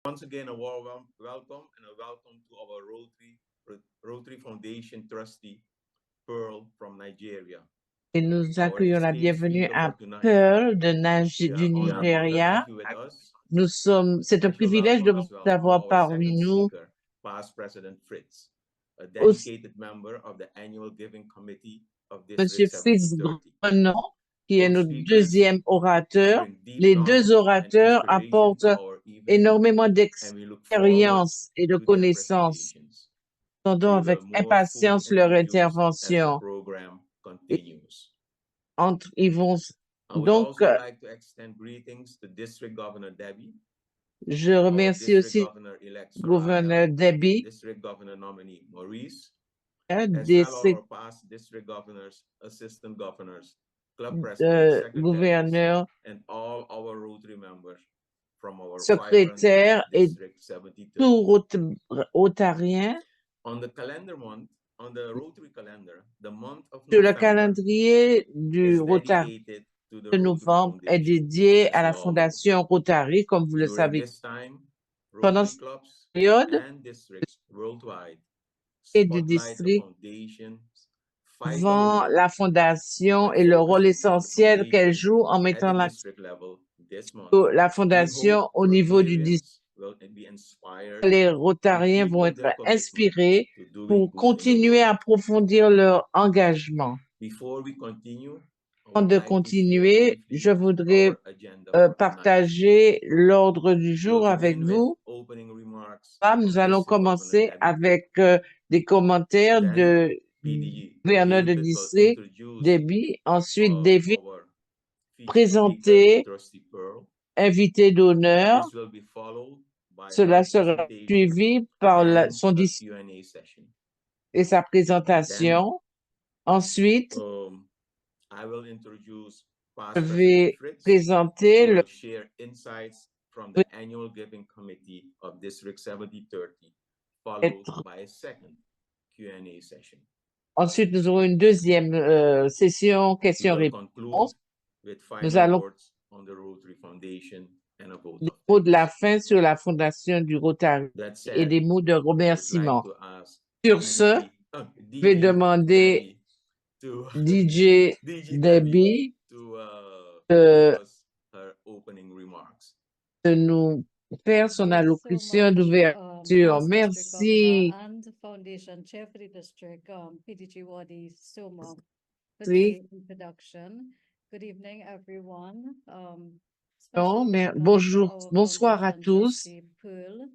Once again, a warm welcome and a welcome to our Rotary Foundation trustee, Pearl from Nigeria. Et nous Our accueillons la esteemed bienvenue speaker à for tonight. Pearl du We are honored to Nigeria. have you with us. C'est un Special privilège de welcome vous as well to avoir our parmi second nous, speaker, past President Fritz, a aussi dedicated member of the annual giving committee of Monsieur District Fritz 7030. Grenon, qui est Both notre speakers deuxième orateur. bring deep Les deux knowledge and orateurs inspiration apportent to our evening, énormément and we look forward d'expérience et de to their connaissances. presentations. Attendons We avec will more fully impatience leur introduce as the intervention. program Et continues. ils vont I would donc, also like to extend greetings to District Governor Debbie, je our remercie District aussi Governor-elect le Soraya, gouverneur Debbie, District Governor nominee Maurice, hein, as well our past District Governors, Assistant Governors, Club Presidents, Secretaries, gouverneur, and all our Rotary members from our vibrant secrétaire et District 7030. tout rotarien. On the calendar month, on the Rotary calendar, the month of Sur le November calendrier du is Rotary dedicated to the de Rotary novembre est Foundation, dédié à as la you all know. Fondation Rotary, comme vous le During savez. this time, Pendant Rotary cette clubs période and districts worldwide et du spotlight the district foundation's vital vend role la Fondation by et le rôle focusing on the essentiel qu'elle foundation joue en at mettant the la, district level this month. la We Fondation hope au niveau du district. Rotarians will be inspired Les to Rotariens vont deepen être their commitment inspirés to doing pour good in the continuer world. à approfondir leur engagement. Before we continue, I Avant would de like to share continuer, briefly je voudrais our agenda for tonight. partager l'ordre du jour We'll avec begin with vous. opening remarks Nous of allons District Governor commencer Debbie. avec des commentaires Then de PDG gouverneur de David will district, introduce Debbie. Ensuite, David our featured speaker, présenter Trustee Pearl. invité d'honneur. This will be followed by Cela her sera presentation suivi par and son a discours Q&A session. et sa Then présentation. Ensuite, I will introduce je past President vais Fritz, présenter who le will share insights from the annual giving committee of District 7030, followed by a second Q&A session. Ensuite, nous aurons une deuxième session We will questions-réponses. conclude with Nous final allons words on the Rotary Foundation and a vote des of mots de la thanks. fin sur la fondation du Rotary That et said, des mots de I would like remerciement. to ask Sur ce, je vais DG demander Debbie to DJ DG Debbie Debbie to de, give us her opening remarks. de nous faire son Thank you so allocution much, d'ouverture. past District Governor Merci. and Foundation Chair for the District, PDG Wadi Soma, for Merci. the introduction. Good evening, everyone. Bon, Special welcome to bonjour, our bonsoir à Foundation tous. trustee, Pearl.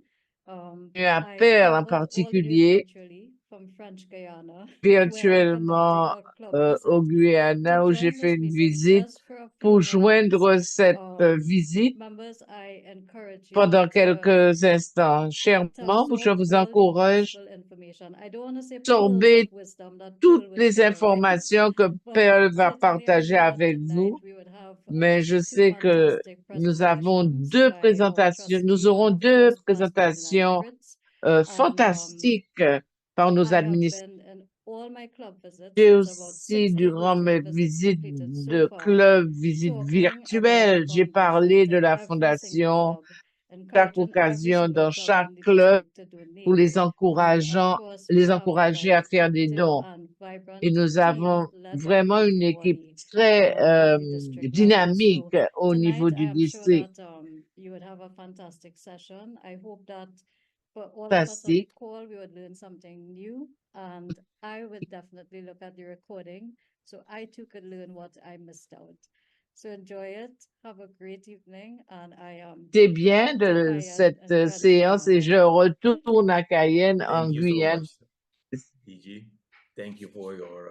Et à I Pearl en traveled all the way particulier, virtually from French Guiana, where I virtuellement conducted a club visit, au Guyana to où j'ai join fait this une meeting visite just for a few pour moments. joindre cette visite Members, I encourage you pendant to quelques instants. Chers to membres, je absorb vous all the encourage useful information. I don't want to say à pearls of absorber wisdom that toutes Pearl would les share, informations que but Pearl va certainly I partager know that avec tonight vous, we would have mais je two sais que fantastic nous avons presentations deux by our présentations, nous trustee aurons and of deux course past President présentations Fritz. fantastiques par nos I have administrateurs. been in all my club visits. J'ai There's about aussi, 60 durant mes virtual visits visites completed so de far, club, visites talking about the virtuelles, j'ai foundation parlé de to la every single fondation, club, chaque encouraging every occasion, single dans club chaque in the club, district to donate. pour les And of course, we les have a encourager à very faire des active dons. and vibrant Et nous team avons led by vraiment une PDG équipe Wadi très at the district level. dynamique So au niveau tonight, du I am sure district. that you would have a fantastic session. I hope that for all of us on the Fantastique. call, we would learn something new, and I would definitely look at the recording so I too could learn what I missed out. So enjoy it. Have a great evening, and I am C'est bien to de Cayenne cette in French séance et je Guiana. retourne à Cayenne en Thank you so Guyane. much, DG. Thank you for your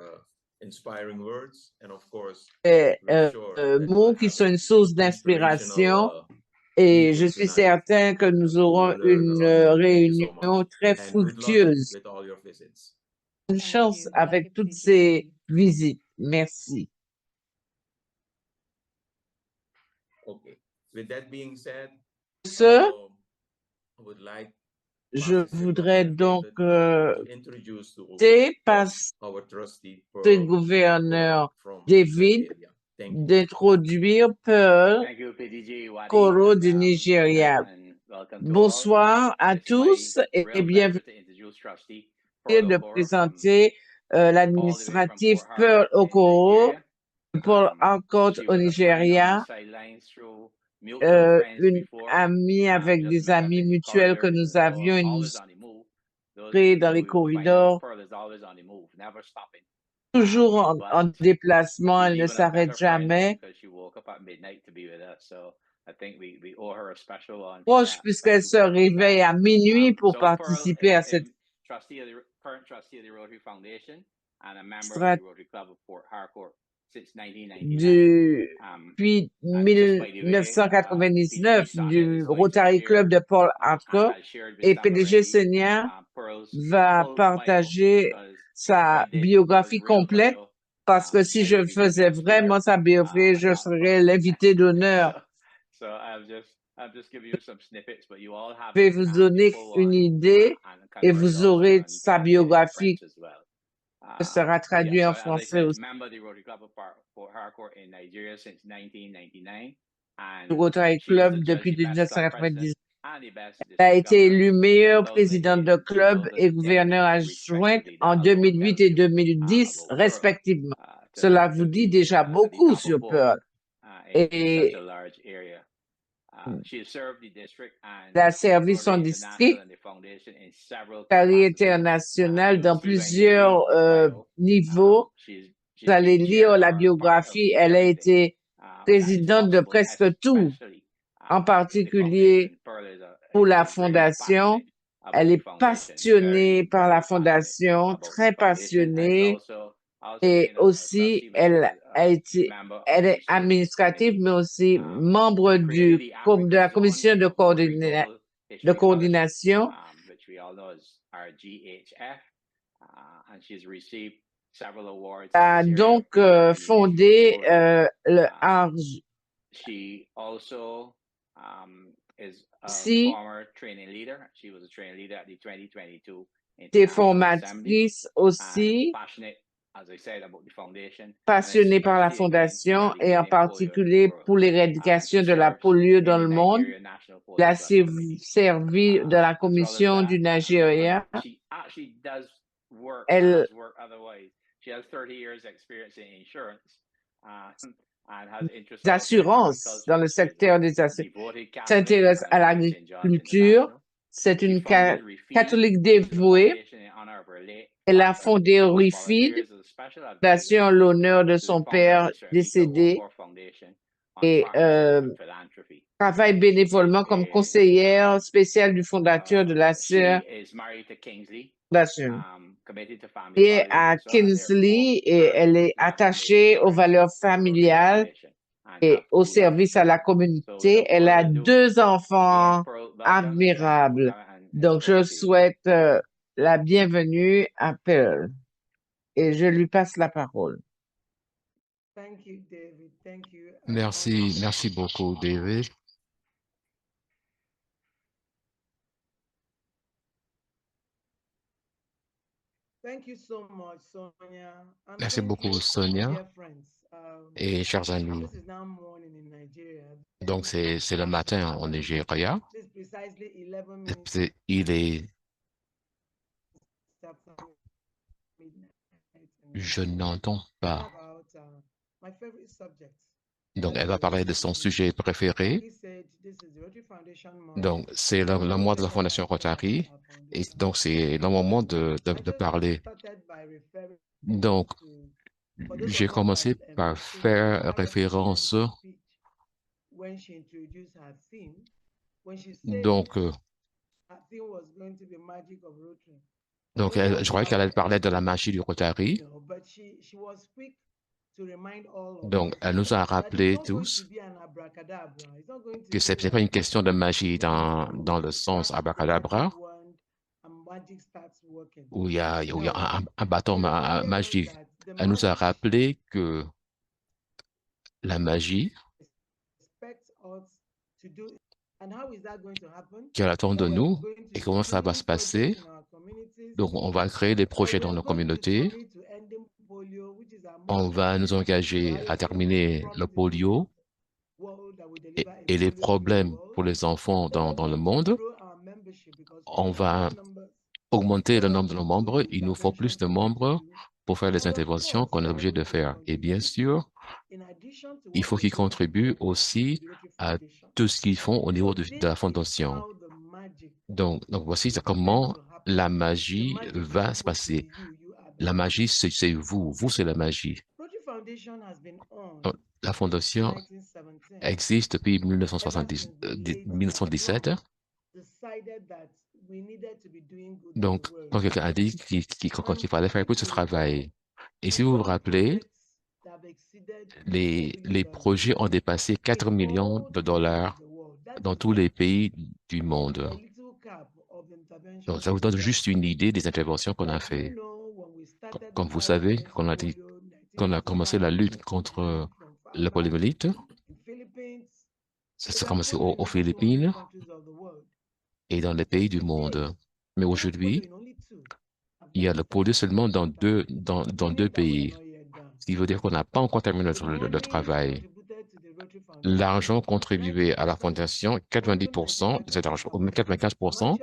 inspiring words, and of course, Et, we're sure that mots we'll qui have sont une source inspirational d'inspiration et je meeting suis tonight. certain que nous We aurons will learn une a lot. Thank you so réunion much, très and good luck fructueuse. with all your visits. Bonne Thank chance you. avec Thank you, toutes PDG ces Wadi. visites. Merci. Okay. With that being said, Ce, I would like je past District voudrais Governor donc David to introduce to passer us our trustee gouverneur from David Nigeria. Thank you. d'introduire Pearl Thank you, PDG Wadi, Koro and, du Nigeria. Bonsoir à tous et bienvenue de présenter l'administratif Pearl Okoro, Paul Harcourt au Nigeria, une amie avec des amis mutuels que nous avions et nous créés dans les corridors, toujours en déplacement, elle ne s'arrête jamais. Proche puisqu'elle se réveille à minuit pour participer à cette depuis 1999 du Rotary Club de Paul Harcourt, et PDG Senior va partager sa biographie complète parce que si je faisais vraiment sa biographie, je serais l'invité d'honneur. Je vais vous donner une idée et vous aurez sa biographie qui sera traduite en français aussi. Le Rotary Club depuis 1999. Elle a été élue meilleure présidente de club et gouverneur adjointe en 2008 et 2010 respectivement. Cela vous dit déjà beaucoup sur Pearl. Et elle a servi son district, carrière internationale dans plusieurs niveaux. Vous allez lire la biographie, elle a été présidente de presque tout, en particulier pour la fondation. Elle est passionnée par la fondation, très passionnée, et aussi elle est administrative, mais aussi membre de la commission de coordination. A donc fondé le ARJ. Si t'es formatrice aussi, passionnée par la fondation et en particulier pour l'éradication de la polio dans le monde. Elle a servi de la commission du Nigeria. Elle d'assurance dans le secteur des assurances, s'intéresse à l'agriculture. C'est une catholique dévouée. Elle a fondé RIFID, fondation en l'honneur de son père décédé, et travaille bénévolement comme conseillère spéciale du fondateur de la sœur fondation. Et à Kingsley, et elle est attachée aux valeurs familiales et au service à la communauté. Elle a 2 enfants admirables. Donc, je souhaite la bienvenue à Pearl. Et je lui passe la parole. Merci beaucoup, David. Merci beaucoup, Sonia. Et chers amis, donc c'est le matin au Nigeria. Il est... Je n'entends pas. Donc, elle va parler de son sujet préféré. Donc, c'est le mois de la Fondation Rotary. Et donc, c'est le moment de parler. Donc, j'ai commencé par faire référence. Donc, je croyais qu'elle parlait de la magie du Rotary. Donc, elle nous a rappelé tous que ce n'est pas une question de magie dans le sens abracadabra, où il y a un bâton magique. Elle nous a rappelé que la magie qu'elle attend de nous et comment ça va se passer. Donc, on va créer des projets dans nos communautés. On va nous engager à terminer le polio et les problèmes pour les enfants dans le monde, on va augmenter le nombre de nos membres. Il nous faut plus de membres pour faire les interventions qu'on est obligé de faire. Et bien sûr, il faut qu'ils contribuent aussi à tout ce qu'ils font au niveau de la fondation. Donc voici comment la magie va se passer. La magie, c'est vous. Vous, c'est la magie. La fondation existe depuis 1917. Donc, quand quelqu'un a dit qu'il fallait faire plus de travail. Et si vous vous rappelez, les projets ont dépassé 4 millions de dollars dans tous les pays du monde. Donc, ça vous donne juste une idée des interventions qu'on a fait. Comme vous savez, qu'on a commencé la lutte contre le poliomyélite. Ça s'est commencé aux Philippines et dans les pays du monde. Mais aujourd'hui, il y a le polio seulement dans deux pays. Ce qui veut dire qu'on n'a pas encore terminé le travail. L'argent contribué à la fondation, 90% de cet argent, ou même 95%,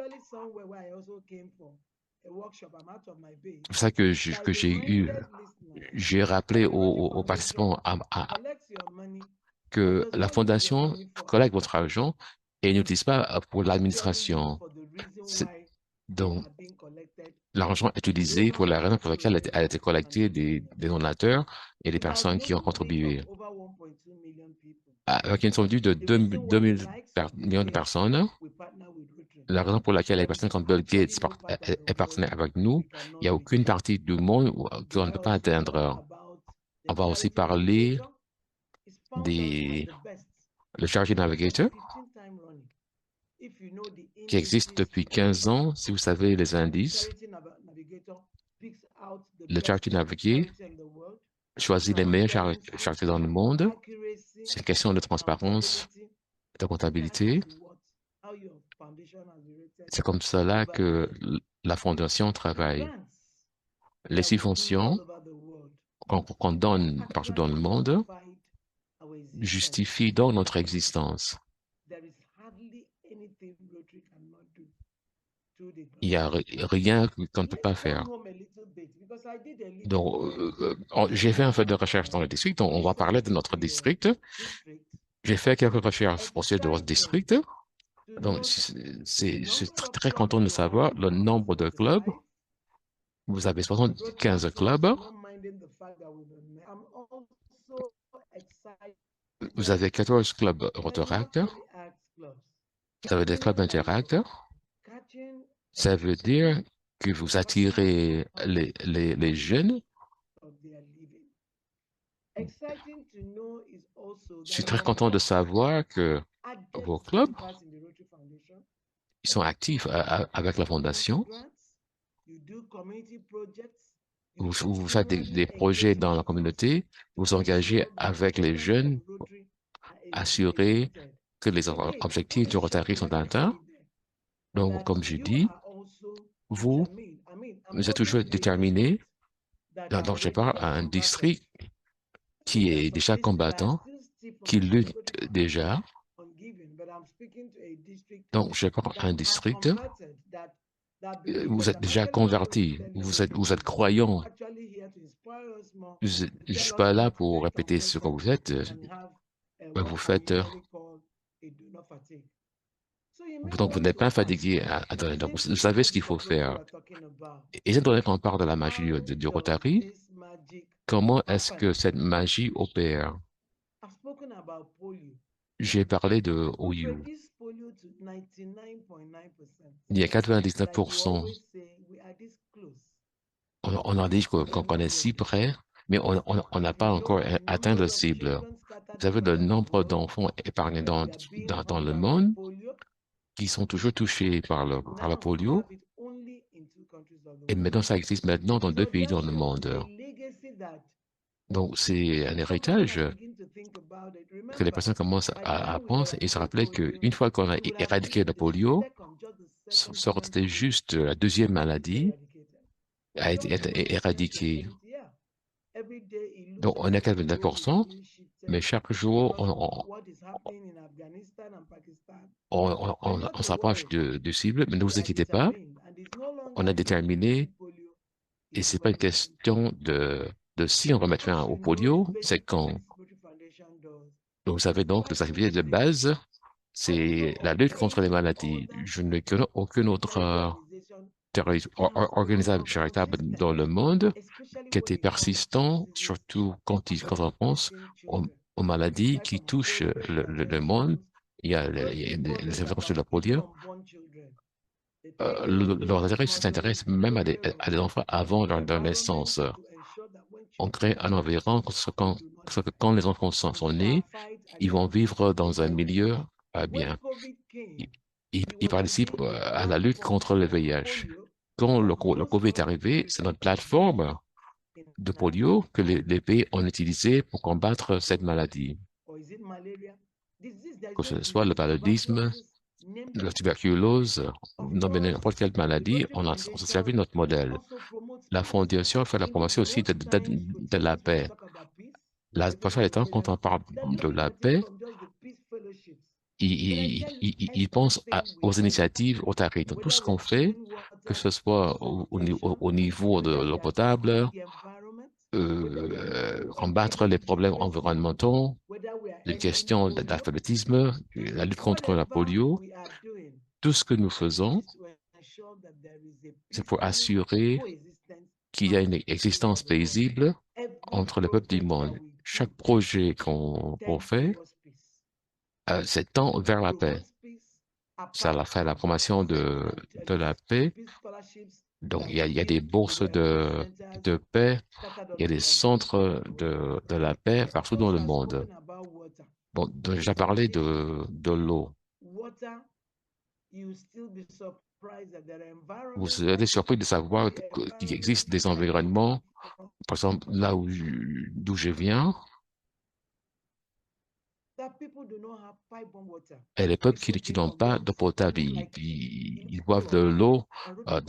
c'est ça que j'ai rappelé aux participants que la fondation collecte votre argent et n'utilise pas pour l'administration. Donc, l'argent est utilisé pour la raison pour laquelle elle a été collectée des donateurs et des personnes qui ont contribué. Avec une somme de 2 millions de personnes, la raison pour laquelle les personnes comme Bill Gates est partenaire avec nous, il n'y a aucune partie du monde qu'on ne peut pas atteindre. On va aussi parler le Charity Navigator, qui existe depuis 15 ans. Si vous savez les indices, le Charity Navigator choisit les meilleurs charités dans le monde. C'est une question de transparence, de comptabilité. C'est comme cela que la fondation travaille. Les subventions qu'on donne partout dans le monde justifient donc notre existence. Il n'y a rien qu'on ne peut pas faire. Donc, j'ai fait un peu de recherche dans le district. On va parler de notre district. J'ai fait quelques recherches au sujet de votre district. Donc, c'est très content de savoir le nombre de clubs. Vous avez 75 clubs. Vous avez 14 clubs Rotaract. Vous avez des clubs Interact. Ça veut dire que vous attirez les jeunes. Je suis très content de savoir que vos clubs, ils sont actifs avec la fondation. Vous faites des projets dans la communauté, vous engagez avec les jeunes, assurer que les objectifs du Rotary sont atteints. Donc, comme je dis, vous êtes toujours déterminé. Donc, je parle à un district qui est déjà combattant, qui lutte déjà. Donc, je parle à un district, vous êtes déjà converti, vous êtes croyant. Je ne suis pas là pour répéter ce que vous faites. Vous faites. Donc, vous n'êtes pas fatigué à donner. Donc, vous savez ce qu'il faut faire. Et étant donné qu'on parle de la magie du Rotary, comment est-ce que cette magie opère? J'ai parlé de OU. Il y a 99%. On a dit qu'on est si près, mais on n'a pas encore atteint la cible. Vous avez le nombre d'enfants épargnés dans le monde qui sont toujours touchés par le polio. Et maintenant, ça existe maintenant dans 2 pays dans le monde. Donc, c'est un héritage que les personnes commencent à penser et se rappeler qu'une fois qu'on a éradiqué le polio, sortait juste la deuxième maladie a été éradiquée. Donc, on est à 89%. Mais chaque jour, on s'approche de cible, mais ne vous inquiétez pas, on a déterminé, et c'est pas une question de si on va mettre fin au polio, c'est quand. Vous savez donc, les activités de base, c'est la lutte contre les maladies. Je ne connais aucune autre organisation charitable dans le monde qui était persistant, surtout quand on pense aux maladies qui touchent le monde. Il y a les infections sur la polio. Leurs intérêts s'intéressent même à des enfants avant leur naissance. On crée un environnement quand les enfants sont nés, ils vont vivre dans un milieu bien. Ils participent à la lutte contre le VIH. Quand le COVID est arrivé, c'est notre plateforme de polio que les pays ont utilisé pour combattre cette maladie. Que ce soit le paludisme, la tuberculose, n'importe quelle maladie, on s'est servi de notre modèle. La Fondation fait la promotion aussi de la paix. La prochaine étant, quand on parle de la paix, il pense aux initiatives Rotary. Donc, tout ce qu'on fait, que ce soit au niveau de l'eau potable, combattre les problèmes environnementaux, les questions d'alphabétisme, la lutte contre la polio, tout ce que nous faisons, c'est pour assurer qu'il y a une existence paisible entre les peuples du monde. Chaque projet qu'on fait, c'est tend vers la paix. Ça fait la promotion de la paix. Donc, il y a des bourses de paix, il y a des centres de la paix partout dans le monde. Bon, j'ai parlé de l'eau. Vous serez surpris de savoir qu'il existe des environnements, par exemple, là d'où je viens, et les peuples qui n'ont pas d'eau potable, ils boivent de l'eau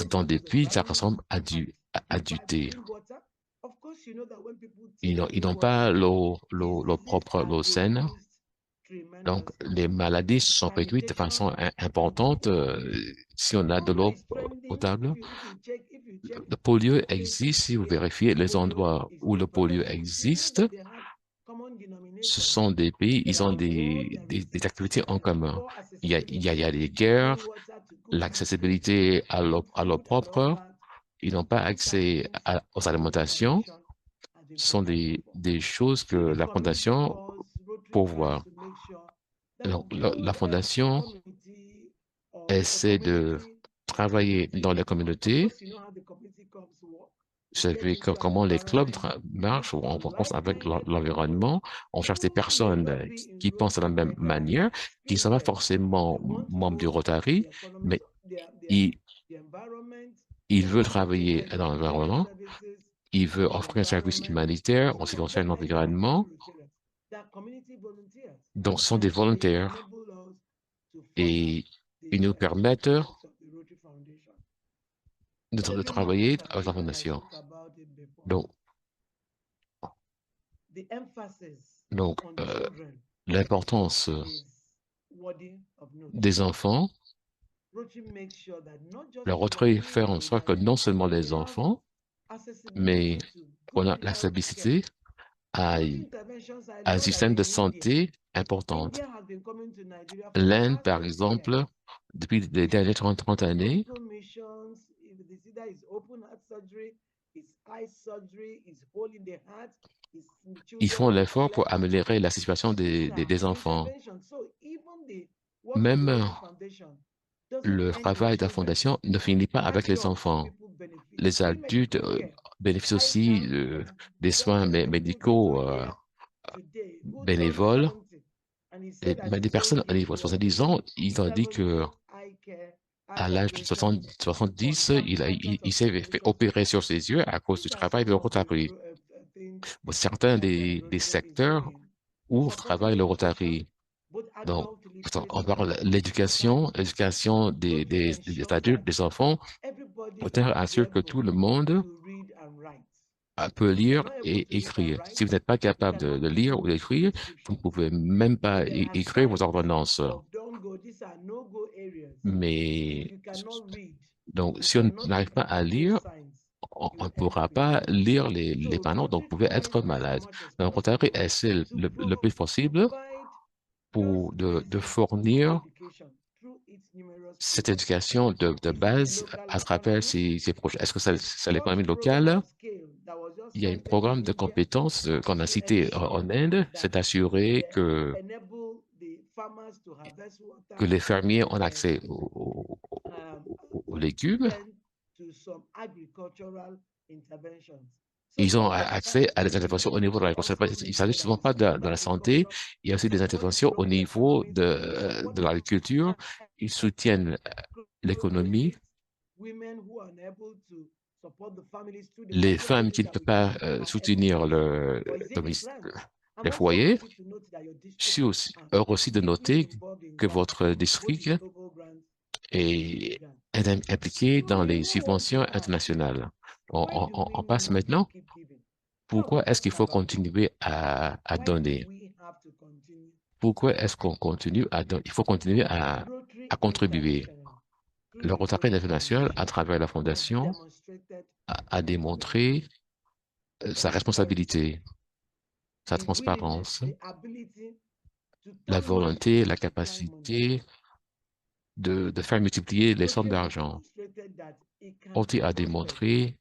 dans des puits, ça ressemble à du thé. Ils n'ont pas l'eau propre, l'eau saine. Donc, les maladies sont réduites de façon importante si on a de l'eau potable. Le polio existe, si vous vérifiez les endroits où le polio existe, ce sont des pays, ils ont des activités en commun. Il y a des guerres, l'accessibilité à l'eau propre, ils n'ont pas accès aux alimentations. Ce sont des choses que la Fondation pourvoit. Alors, la Fondation essaie de travailler dans les communautés. Vous savez comment les clubs marchent, on pense avec l'environnement, on cherche des personnes qui pensent de la même manière, qui ne sont pas forcément membres du Rotary, mais ils veulent travailler dans l'environnement, ils veulent offrir un service humanitaire en ce qui concerne l'environnement. Donc, ce sont des volontaires et ils nous permettent de travailler avec la Fondation. Donc, l'importance des enfants, le Rotary fait en sorte que non seulement les enfants, mais on a l'accessibilité à un système de santé important. L'Inde, par exemple, depuis les dernières 30 années, ils font l'effort pour améliorer la situation des enfants. Même le travail de la Fondation ne finit pas avec les enfants. Les adultes bénéficient aussi des soins médicaux bénévoles. Mais des personnes à 70 ans, ils ont dit que à l'âge de 70, il s'est fait opérer sur ses yeux à cause du travail de Rotary. Certains des secteurs où travaille le Rotary. Donc, on parle de l'éducation des adultes, des enfants. Rotary assure que tout le monde peut lire et écrire. Si vous n'êtes pas capable de lire ou d'écrire, vous ne pouvez même pas écrire vos ordonnances. Mais donc, si on n'arrive pas à lire, on ne pourra pas lire les panneaux, donc vous pouvez être malade. Donc, Rotary essaie le plus possible de fournir cette éducation de base à travers ces projets. Est-ce que c'est l'économie locale? Il y a un programme de compétences qu'on a cité en Inde, c'est d'assurer que les fermiers ont accès aux légumes. Ils ont accès à des interventions au niveau de la conservation. Il ne s'agit souvent pas de la santé, il y a aussi des interventions au niveau de l'agriculture. Ils soutiennent l'économie. Les femmes qui ne peuvent pas soutenir les foyers. Je suis aussi heureux aussi de noter que votre district est impliqué dans les subventions internationales. On passe maintenant. Pourquoi est-ce qu'il faut continuer à donner? Pourquoi est-ce qu'on continue à donner? Il faut continuer à contribuer. Le Rotary international, à travers la Fondation, a démontré sa responsabilité, sa transparence, la volonté, la capacité de faire multiplier les sommes d'argent. OTI a démontré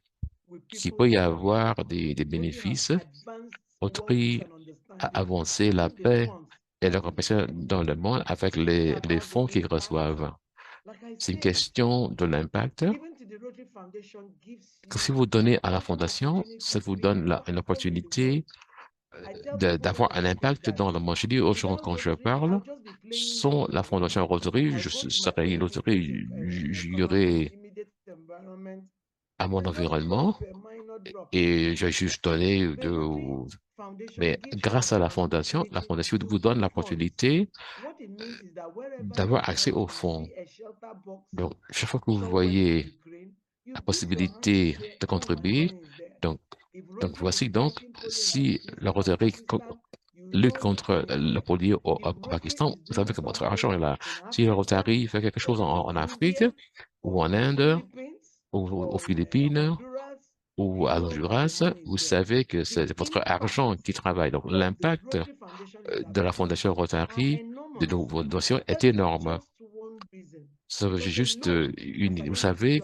qu'il peut y avoir des bénéfices. OTI a avancé la paix et la compassion dans le monde avec les fonds qu'ils reçoivent. C'est une question de l'impact. Si vous donnez à la Fondation, ça vous donne une opportunité d'avoir un impact dans le monde. Je dis aux gens quand je parle, sans la Fondation Rotary, je serais une Rotary, j'irais à mon environnement et j'ai juste donné mais grâce à la Fondation vous donne l'opportunité d'avoir accès aux fonds. Donc, chaque fois que vous voyez la possibilité de contribuer, donc voici donc, si le Rotary lutte contre le polio au Pakistan, vous savez que votre argent est là. Si le Rotary fait quelque chose en Afrique, ou en Inde, ou aux Philippines, ou à Honduras, vous savez que c'est votre argent qui travaille. Donc, l'impact de la Fondation Rotary, de vos donations, est énorme. Ça veut juste vous savez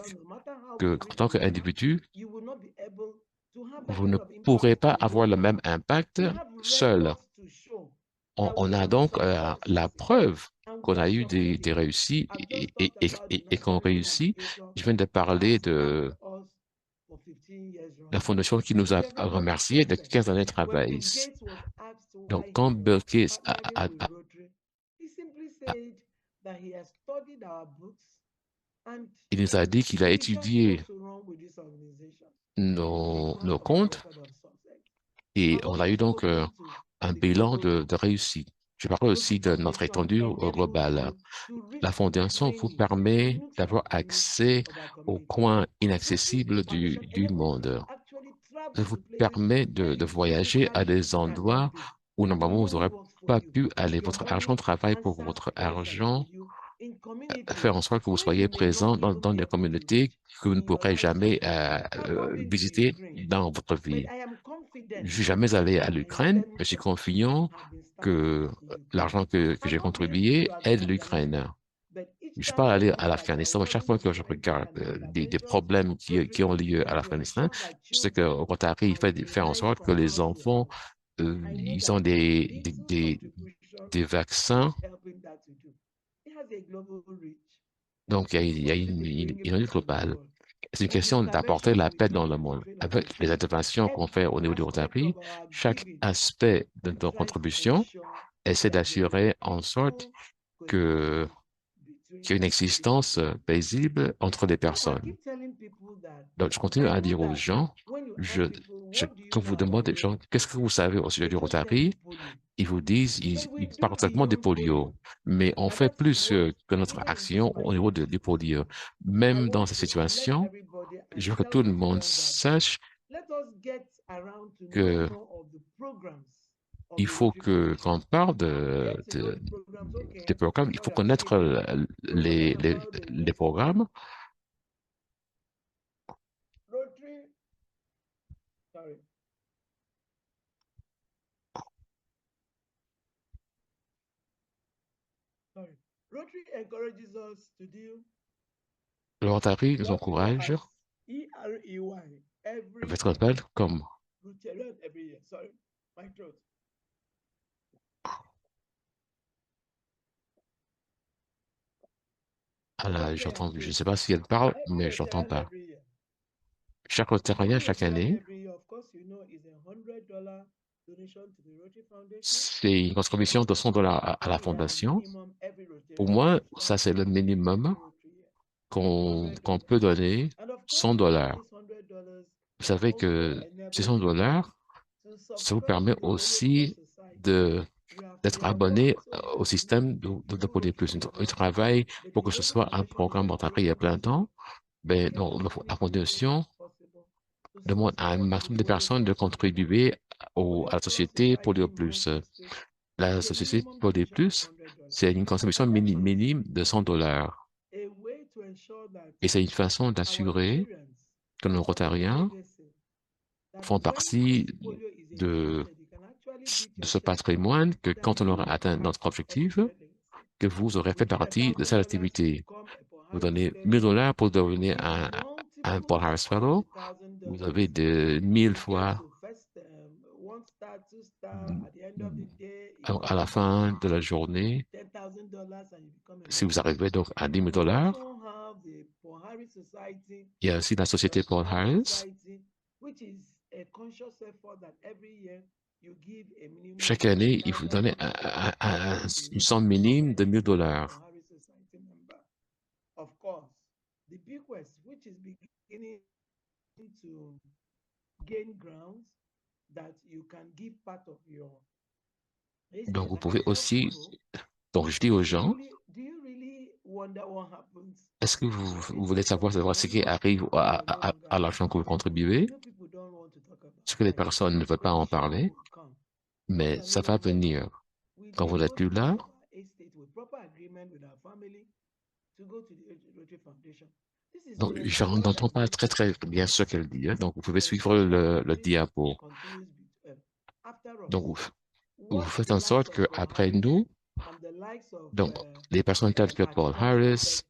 que, en tant qu'individu, vous ne pourrez pas avoir le même impact seul. On a donc la preuve qu'on a eu des réussites et qu'on réussit. Je viens de parler de la fondation qui nous a remercié de 15 années de travail. Donc, quand Bill Gates il nous a dit qu'il a étudié nos comptes et on a eu donc un bilan de réussite. Je parle aussi de notre étendue globale. La Fondation vous permet d'avoir accès aux coins inaccessibles du monde. Ça vous permet de voyager à des endroits où normalement vous n'aurez pas pu aller. Votre argent travaille pour votre argent, faire en sorte que vous soyez présent dans des communautés que vous ne pourrez jamais visiter dans votre vie. Je ne suis jamais allé à l'Ukraine, mais je suis confiant que l'argent que j'ai contribué aide l'Ukraine. Je ne suis pas allé à l'Afghanistan, mais chaque fois que je regarde des problèmes qui ont lieu à l'Afghanistan, je sais que Rotary fait en sorte que les enfants, ils ont des vaccins. Donc, il y a une lutte globale. C'est une question d'apporter la paix dans le monde. Avec les interventions qu'on fait au niveau du Rotary, chaque aspect de notre contribution essaie d'assurer en sorte qu'il y ait une existence paisible entre les personnes. Donc, je continue à dire aux gens, quand vous demandez aux gens, qu'est-ce que vous savez au sujet du Rotary? Ils vous disent, ils parlent seulement des polio, mais on fait plus que notre action au niveau du polio. Même dans cette situation, je veux que tout le monde sache que il faut qu'on parle des programmes, il faut connaître les programmes. Le Rotary nous encourage, votre appel comme j'entends, je ne sais pas si elle parle, mais je n'entends pas. Chaque Rotariien, chaque année, c'est une contribution de $100 à la fondation. Pour moi, ça, c'est le minimum qu'on peut donner, $100. Vous savez que ces $100, ça vous permet aussi d'être abonné au système de Poly Plus. Ils travaillent pour que ce soit un programme Rotary à plein temps. Ben, donc, la fondation demande à un maximum de personnes de contribuer à la société Poly Plus. La société Poly Plus, c'est une contribution minime de $100. Et c'est une façon d'assurer que nos Rotariens font partie de ce patrimoine, que quand on aura atteint notre objectif, que vous aurez fait partie de cette activité. Vous donnez $1000 pour devenir un Paul Harris Fellow. Vous avez de 1000 fois à la fin de la journée. Si vous arrivez donc à $10,000, il y a aussi la société Paul Harris. Chaque année, il faut donner une somme minime de $1000. Donc, vous pouvez aussi, donc je dis aux gens, est-ce que vous voulez savoir ce qui arrive à l'argent que vous contribuez? Ce que les personnes ne veulent pas en parler, mais ça va venir. Quand vous êtes plus là, donc je n'entends pas très bien ce qu'elle dit, hein. Donc, vous pouvez suivre le diapo. Donc, vous faites en sorte qu'après nous, donc, les personnes telles que Paul Harris,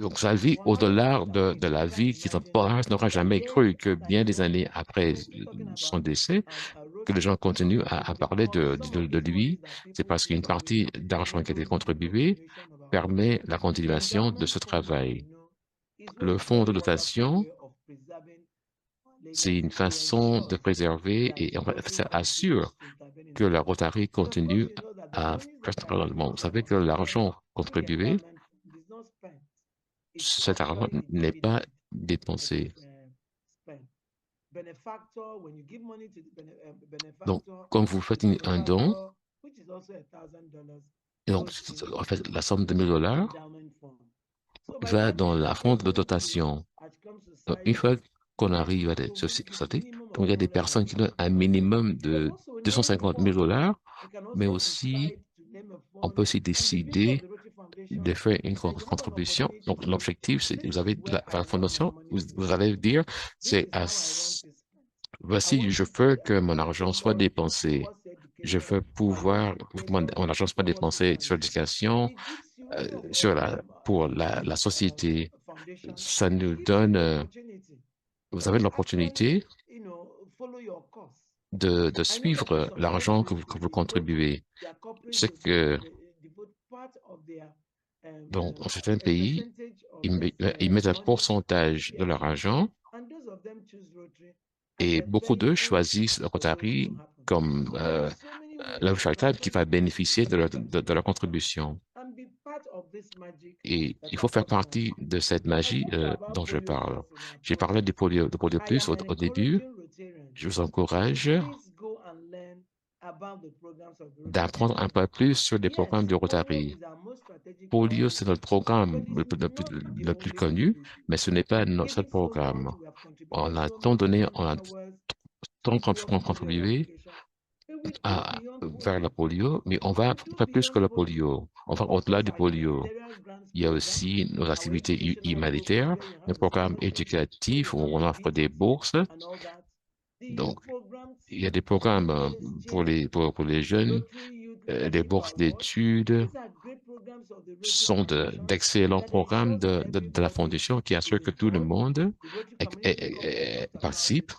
donc sa vie au-delà de la vie Paul Harris n'aura jamais cru que bien des années après son décès, que les gens continuent à parler de lui. C'est parce qu'une partie d'argent qui a été contribuée permet la continuation de ce travail. Le fonds de dotation, c'est une façon de préserver et ça assure que la Rotary continue à faire ce travail. Vous savez que l'argent contribué, cet argent n'est pas dépensé. Donc, quand vous faites un don, et donc, en fait, la somme de $1000 va dans la fonds de dotation. Donc, une fois qu'on arrive à des sociétés, donc il y a des personnes qui donnent un minimum de $250,000, mais aussi, on peut aussi décider de faire une contribution. Donc, l'objectif, c'est, vous avez la fondation, vous allez dire, c'est voici, je veux que mon argent soit dépensé. Je veux pouvoir, mon argent soit dépensé sur l'éducation, pour la société. Ça nous donne, vous avez l'opportunité de suivre l'argent que vous contribuez. C'est que, dans certains pays, ils mettent un pourcentage de leur argent et beaucoup d'eux choisissent le Rotary comme l'œuvre charitable qui va bénéficier de leur contribution. Et il faut faire partie de cette magie dont je parle. J'ai parlé de Poly Plus au début. Je vous encourage d'apprendre un peu plus sur les programmes du Rotary. Polio, c'est notre programme le plus connu, mais ce n'est pas notre seul programme. On a tant donné, on a tant contribué vers la polio, mais on va faire plus que le polio. On va au-delà du polio. Il y a aussi nos activités humanitaires, un programme éducatif où on offre des bourses. Donc, il y a des programmes pour les jeunes, des bourses d'études sont d'excellents programmes de la Fondation qui assurent que tout le monde participe,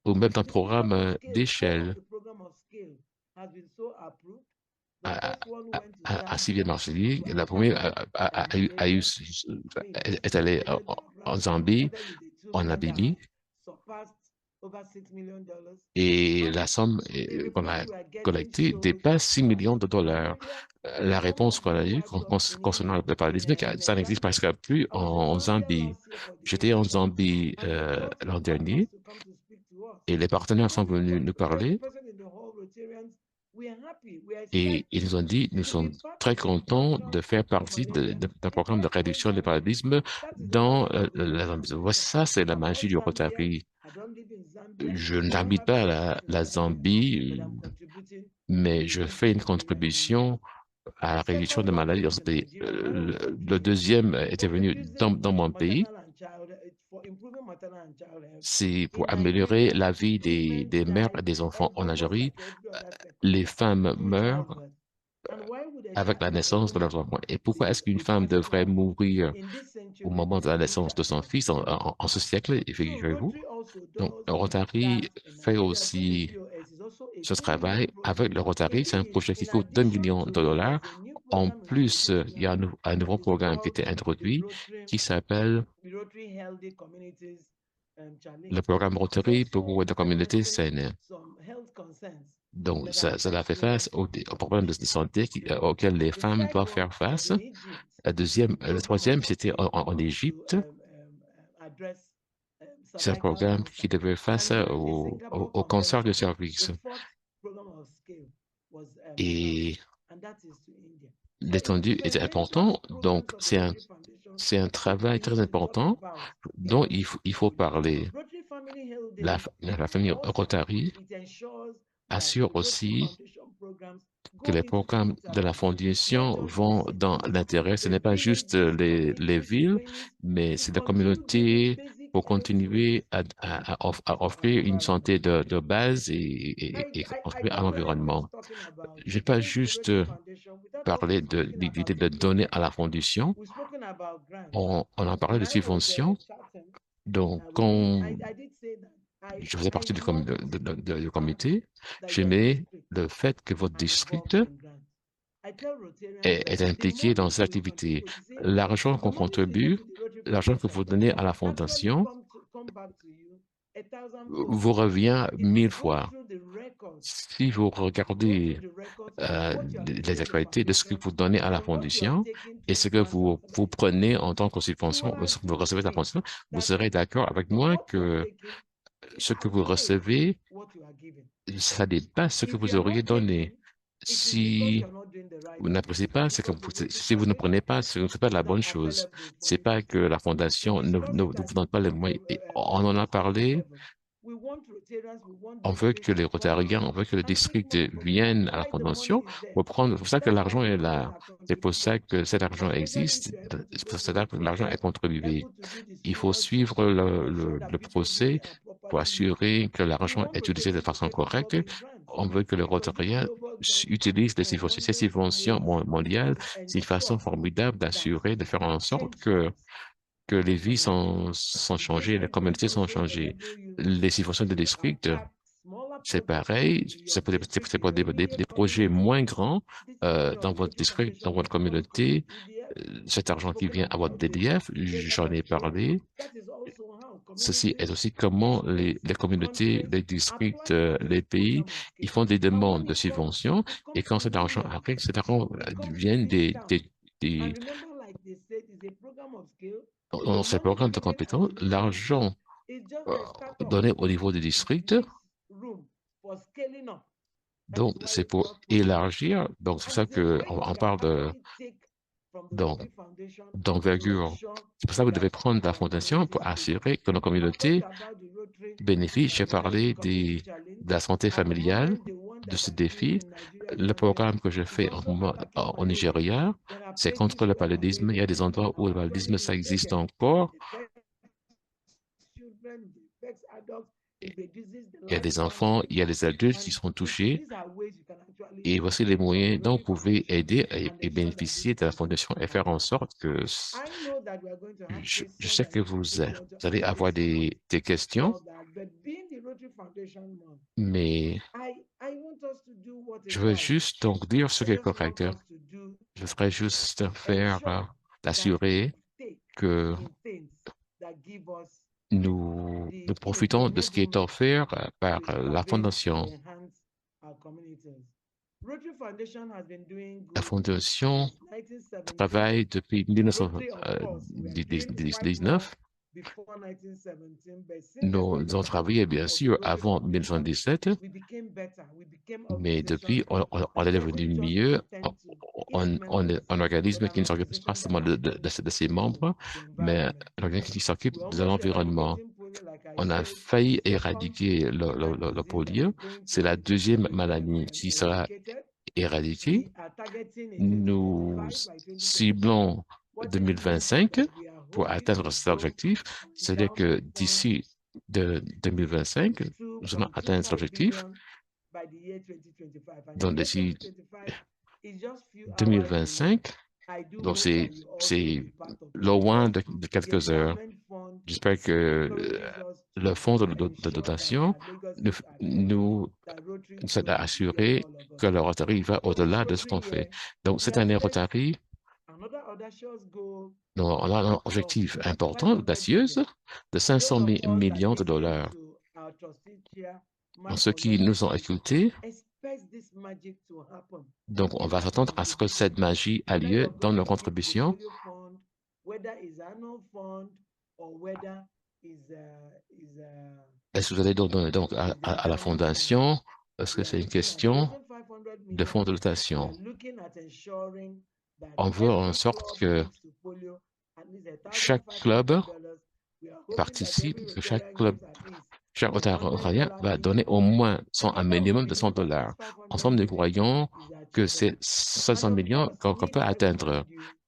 ou même un programme d'échelle. À Sylvia-Marcelly, la première est allée en Zambie, en Namibie, et la somme qu'on a collectée dépasse 6 millions de dollars. La réponse qu'on a eue concernant le paludisme, ça n'existe presque plus en Zambie. J'étais en Zambie l'an dernier et les partenaires sont venus nous parler et ils nous ont dit, nous sommes très contents de faire partie d'un programme de réduction du paludisme dans la Zambie. Ça, c'est la magie du Rotary. Je n'habite pas la Zambie, mais je fais une contribution à la réduction de maladies dans ce pays. Le deuxième était venu dans mon pays. C'est pour améliorer la vie des mères et des enfants en Algérie. Les femmes meurent avec la naissance de leurs enfants. Et pourquoi est-ce qu'une femme devrait mourir au moment de la naissance de son fils en ce siècle, figurez-vous? Donc, le Rotary fait aussi ce travail avec le Rotary. C'est un projet qui coûte 2 millions de dollars. En plus, il y a un nouveau programme qui a été introduit qui s'appelle le programme Rotary pour des communautés saines. Donc, ça fait face aux problèmes de santé auxquels les femmes doivent faire face. Le troisième, c'était en Égypte. C'est un programme qui devait faire face au cancer du cervix. Et l'étendue était important, donc c'est un travail très important dont il faut parler. La famille Rotary assure aussi que les programmes de la Fondation vont dans l'intérêt. Ce n'est pas juste les villes, mais c'est la communauté pour continuer à offrir une santé de base et construire un environnement. Je n'ai pas juste parlé de l'idée de donner à la Fondation. On a parlé de subventions. Donc, quand je faisais partie du comité, j'aimais le fait que votre district est impliqué dans cette activité. L'argent qu'on contribue, l'argent que vous donnez à la Fondation, vous revient 1000 fois. Si vous regardez les actualités de ce que vous donnez à la Fondation et ce que vous prenez en tant que subvention, ce que vous recevez de la Fondation, vous serez d'accord avec moi que ce que vous recevez, ça dépasse ce que vous auriez donné. Si vous n'appréciez pas, si vous ne prenez pas, ce n'est pas la bonne chose. C'est pas que la Fondation ne vous donne pas les moyens. On en a parlé. On veut que les Rotariens, on veut que le district vienne à la Fondation pour prendre. C'est pour ça que l'argent est là. C'est pour ça que cet argent existe. C'est pour ça que l'argent est contribué. Il faut suivre le procès pour assurer que l'argent est utilisé de façon correcte. On veut que les Rotariens utilisent ces subventions mondiales. C'est une façon formidable d'assurer, de faire en sorte que les vies sont changées, les communautés sont changées. Les subventions de district, c'est pareil, c'est pour des projets moins grands dans votre district, dans votre communauté. Cet argent qui vient à votre DDF, j'en ai parlé. Ceci est aussi comment les communautés, les districts, les pays, ils font des demandes de subventions et quand cet argent arrive, cet argent vient dans ces programmes de compétences, l'argent donné au niveau des districts Donc, c'est pour élargir. Donc, c'est pour ça qu'on parle d'envergure. C'est pour ça que vous devez prendre la fondation pour assurer que nos communautés bénéficient. J'ai parlé de la santé familiale, de ce défi. Le programme que je fais au Nigeria, c'est contre le paludisme. Il y a des endroits où le paludisme, ça existe encore. Il y a des enfants, il y a des adultes qui sont touchés. Et voici les moyens dont vous pouvez aider et bénéficier de la fondation et faire en sorte que je sais que vous allez avoir des questions, mais je veux juste donc dire ce qui est correct. Je voudrais juste d'assurer que nous profitons de ce qui est offert par la Fondation. La Fondation travaille depuis 1919. Nous avons travaillé, bien sûr, avant 1917, mais depuis, on est devenu mieux. On est un organisme qui ne s'occupe pas seulement de ses membres, mais un organisme qui s'occupe de l'environnement. On a failli éradiquer le polio. C'est la deuxième maladie qui sera éradiquée. Nous ciblons 2025 pour atteindre cet objectif. C'est-à-dire que d'ici 2025, nous allons atteindre cet objectif. Donc, d'ici 2025, donc c'est loin de quelques heures. J'espère que le fonds de dotation nous a assuré que le Rotary va au-delà de ce qu'on fait. Donc, cette année Rotary, on a un objectif important, audacieux, de 500 millions de dollars. Ceux qui nous ont écoutés, donc on va s'attendre à ce que cette magie a lieu dans nos contributions. Est-ce que vous allez donc à la fondation? Est-ce que c'est une question de fonds de dotation? On veut en sorte que chaque club participe, que chaque Ontarien va donner au moins un minimum de 100 dollars. Ensemble, nous croyons que c'est 500 millions qu'on peut atteindre.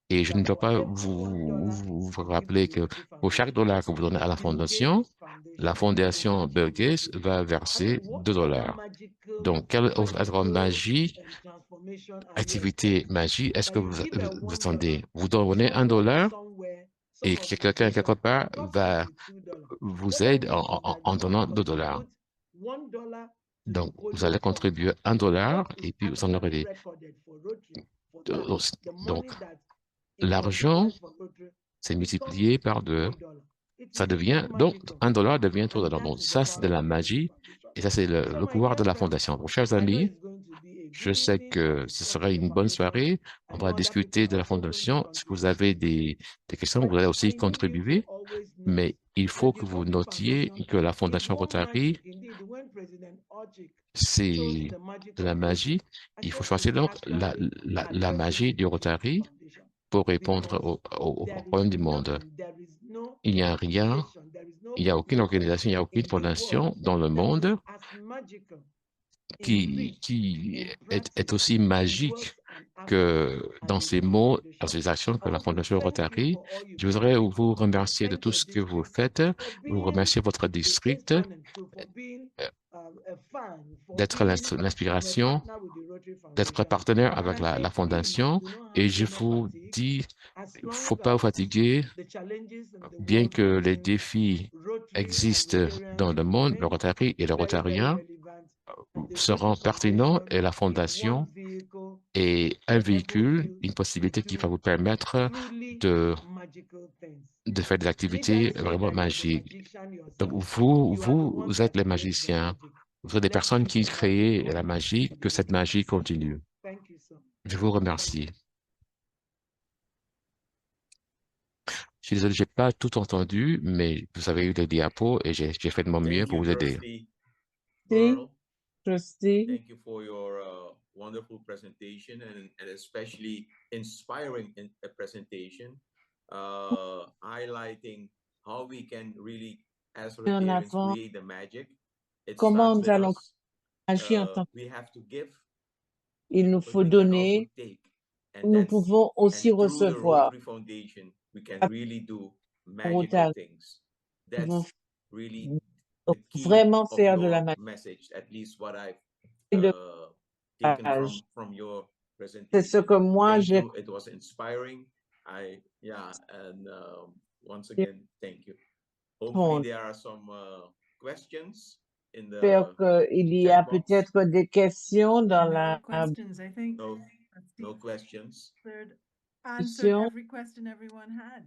Et je ne dois pas vous rappeler que pour chaque dollar que vous donnez à la fondation, la fondation Bill Gates va verser 2 dollars. Donc, quelle autre magie, activité magie, est-ce que vous attendez? Vous donnez 1 dollar et quelqu'un quelque part va vous aide en donnant 2 dollars. Donc, vous allez contribuer 1 dollar et puis vous en aurez des. Donc, l'argent, c'est multiplié par 2. Ça devient, donc, 1 dollar devient 2 dollars. Donc, ça, c'est de la magie et ça, c'est le pouvoir de la fondation. Donc, chers amis, je sais que ce sera une bonne soirée. On va discuter de la fondation. Si vous avez des questions, vous allez aussi contribuer. Mais il faut que vous notiez que la Fondation Rotary, c'est de la magie. Il faut choisir donc la magie du Rotary pour répondre aux problèmes du monde. Il n'y a rien, il n'y a aucune organisation, il n'y a aucune fondation dans le monde qui est aussi magique que dans ces mots, dans ces actions que la Fondation Rotary. Je voudrais vous remercier de tout ce que vous faites, vous remercier votre district d'être l'inspiration, d'être partenaire avec la Fondation. Et je vous dis, il ne faut pas vous fatiguer, bien que les défis existent dans le monde, le Rotary et les Rotariens seront pertinents et la Fondation est un véhicule, une possibilité qui va vous permettre de faire des activités vraiment magiques. Donc, vous êtes les magiciens. Vous êtes des personnes qui créent la magie, que cette magie continue. Je vous remercie. Je suis désolé, je n'ai pas tout entendu, mais vous avez eu des diapos et j'ai fait de mon mieux pour vous aider. Burl, Trustee. Thank you for your wonderful presentation and especially inspiring a presentation, highlighting how we can really, as En Rotarians, avant, create the magic. It comment starts nous with allons us. agir en tant We have to give, qu'il nous but faut we can also donner, take. nous pouvons aussi And through the recevoir. Rotary Foundation, we can really do magical Rotary, things. nous pouvons That's really the key vraiment of faire de la your magie. message, at least what I've De taken page. from your C'est ce presentation. que moi Thank j'ai you. It was inspiring. And once again, thank you. Hopefully there are some questions in the J'espère qu'il y a chat box. peut-être des questions dans la questions. I think No questions. answered every question everyone had.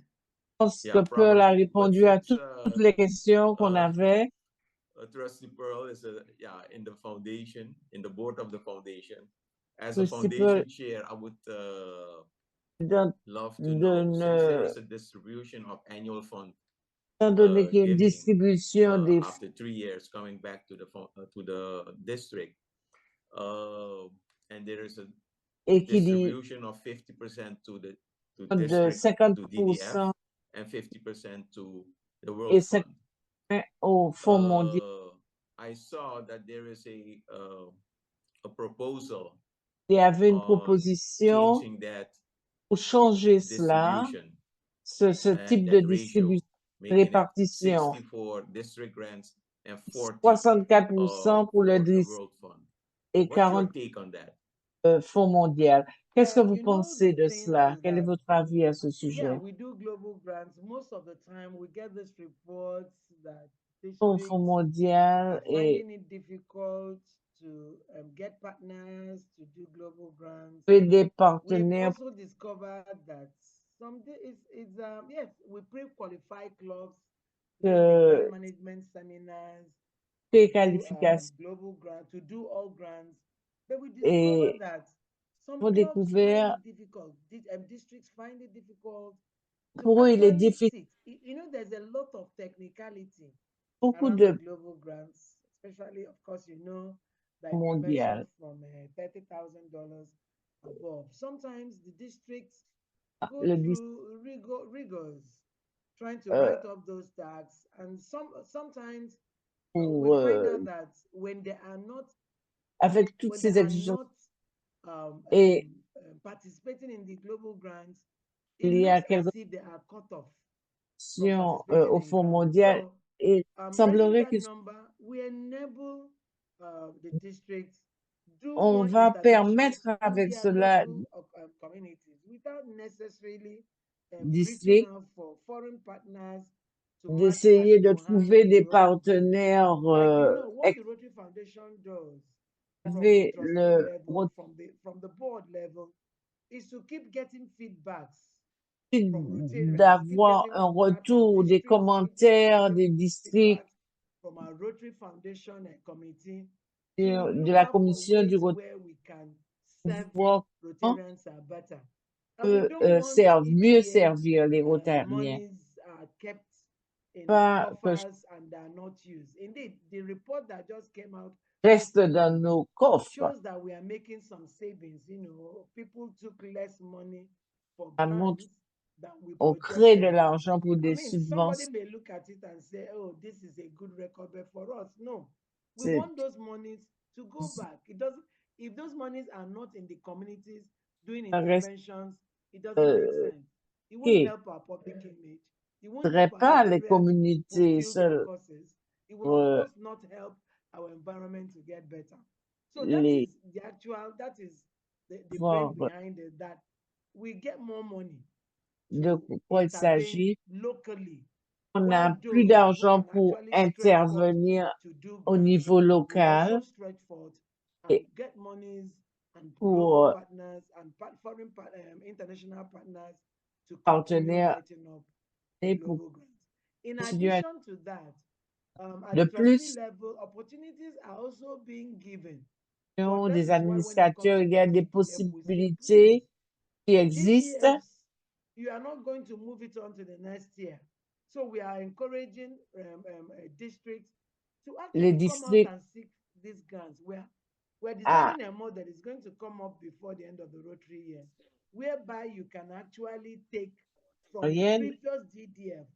Je pense Yeah, que Pearl a probably. répondu But à since, toutes les questions qu'on avait. Trustee Pearl is in the foundation, in the board of the foundation. As a Trustee foundation Pearl chair, I would love to de know, since there ne, is a distribution of annual fund étant donné qu'il y a une giving distribution des fonds after 3 years coming back to the district, and there is a et qu'il y distribution of 50% to the a de district, to 50% DDF, and 50% to the et World Fund. 50% au Fonds mondial. I saw that there is a proposal Il y avait une on proposition changing that pour changer cela, distribution, ce type de that ratio, distribution, making it répartition. 60 for district grants and 40 64% pour le for the district World Fund. et What's your 40% take on that? Fonds mondial. Qu'est-ce que vous You know, pensez the de thing cela? is Quel est that, votre avis à ce yeah, sujet? we do global grants. Most of the time, we get these reports that Au districts Fonds mondial are et finding it difficult to get partners to do global grants. des We've partenaires also discovered that yes, we pre-qualify clubs, do the grant management seminars, do préqualification global grants, to do all grants. But we et discovered that some ont clubs découvert, find it difficult. Districts find it difficult to pour eux, il est actually difficile, sit. You know, there's a lot of technicality beaucoup around de the global grants, especially, of course, you know, the mondial. intervention from $30,000 above. Sometimes the districts go Le through rigors trying to euh, write up those tax, and sometimes we pour, find out that when they are not avec toutes when they ces are exigences. not Et participating in the global grants, il it y a looks as quelques if they are cut off from questions participating au in Fonds grants. mondial So et il raising semblerait that que number, we enable the districts do on more va interventions permettre in avec their cela local communities without necessarily reaching district out for foreign partners to act as d'essayer de to hand trouver to des Rotary Fund. partenaires Like, you know, what the Rotary Foundation does from the élever trustee le level, from the board level, is to keep getting feedbacks motif from Rotarians, keep d'avoir getting un feedback from retour des districts, keep commentaires des getting districts feedback from our Rotary Foundation and committee de to look la out for commission du ways where we can serve voir comment Rotarians better. And on we peut don't want mieux each year servir les Rotariens. monies are kept in Pas que coffers and are not used. Indeed, the report that just came out reste dans nos coffres. shows that we are making some savings. You know, people took less money for Ça montre grants than we on crée de projected. l'argent pour I des mean, somebody subventions. may look at it and say, oh, this is a good record, but for us, no. We C'est- want those monies to go back. It doesn't, if those monies are not in the communities doing Ça reste interventions, it doesn't make sense. It won't qui help our public image. It won't ne help our pas les Rotarians communautés fulfill their seules, causes. It will, pour of course, not help our environment to get better. So that les is the actual, that is the voir brain behind it, that we get more money de to quoi il intervene s'agit. locally, On where n'a plus those who d'argent can pour actually stretch forth intervenir to do au grants niveau will local also stretch forth and et get monies and pour global partners and foreign international partners to continue partenaires writing up et pour global grants. In continuer à- addition to that, at de the trustee plus level, opportunities are also being given for des this is why when it comes administrateurs, to il y a des DDF, we say, please, possibilités qui existent. DDFs, you are not going to move it on to the next year. So we are encouraging districts to Les actually come out districts and seek these grants. We're à designing a model that is going to come up before the end of the Rotary year, whereby you can actually take from the moyenne previous DDF,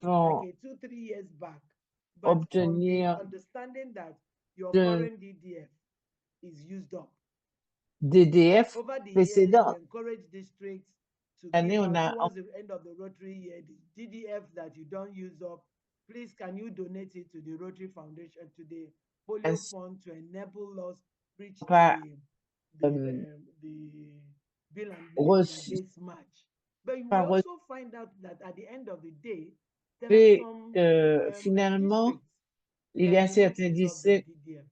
vont like a 2-3 years back, but on the obtenir understanding that your d'un current DDF is used up. DDF Over the years, précédent. we encourage districts to L'année, give on out a towards the end of the Rotary year, the DDF that you don't use up, please can you donate it to the Rotary Foundation, to the Polio ainsi Fund, to enable us reach pas the bill and reçu, against March. But we pas also find out that at the end of the day, there are reçu some que finalement, districts il y that a do not certains use up their districts DDF.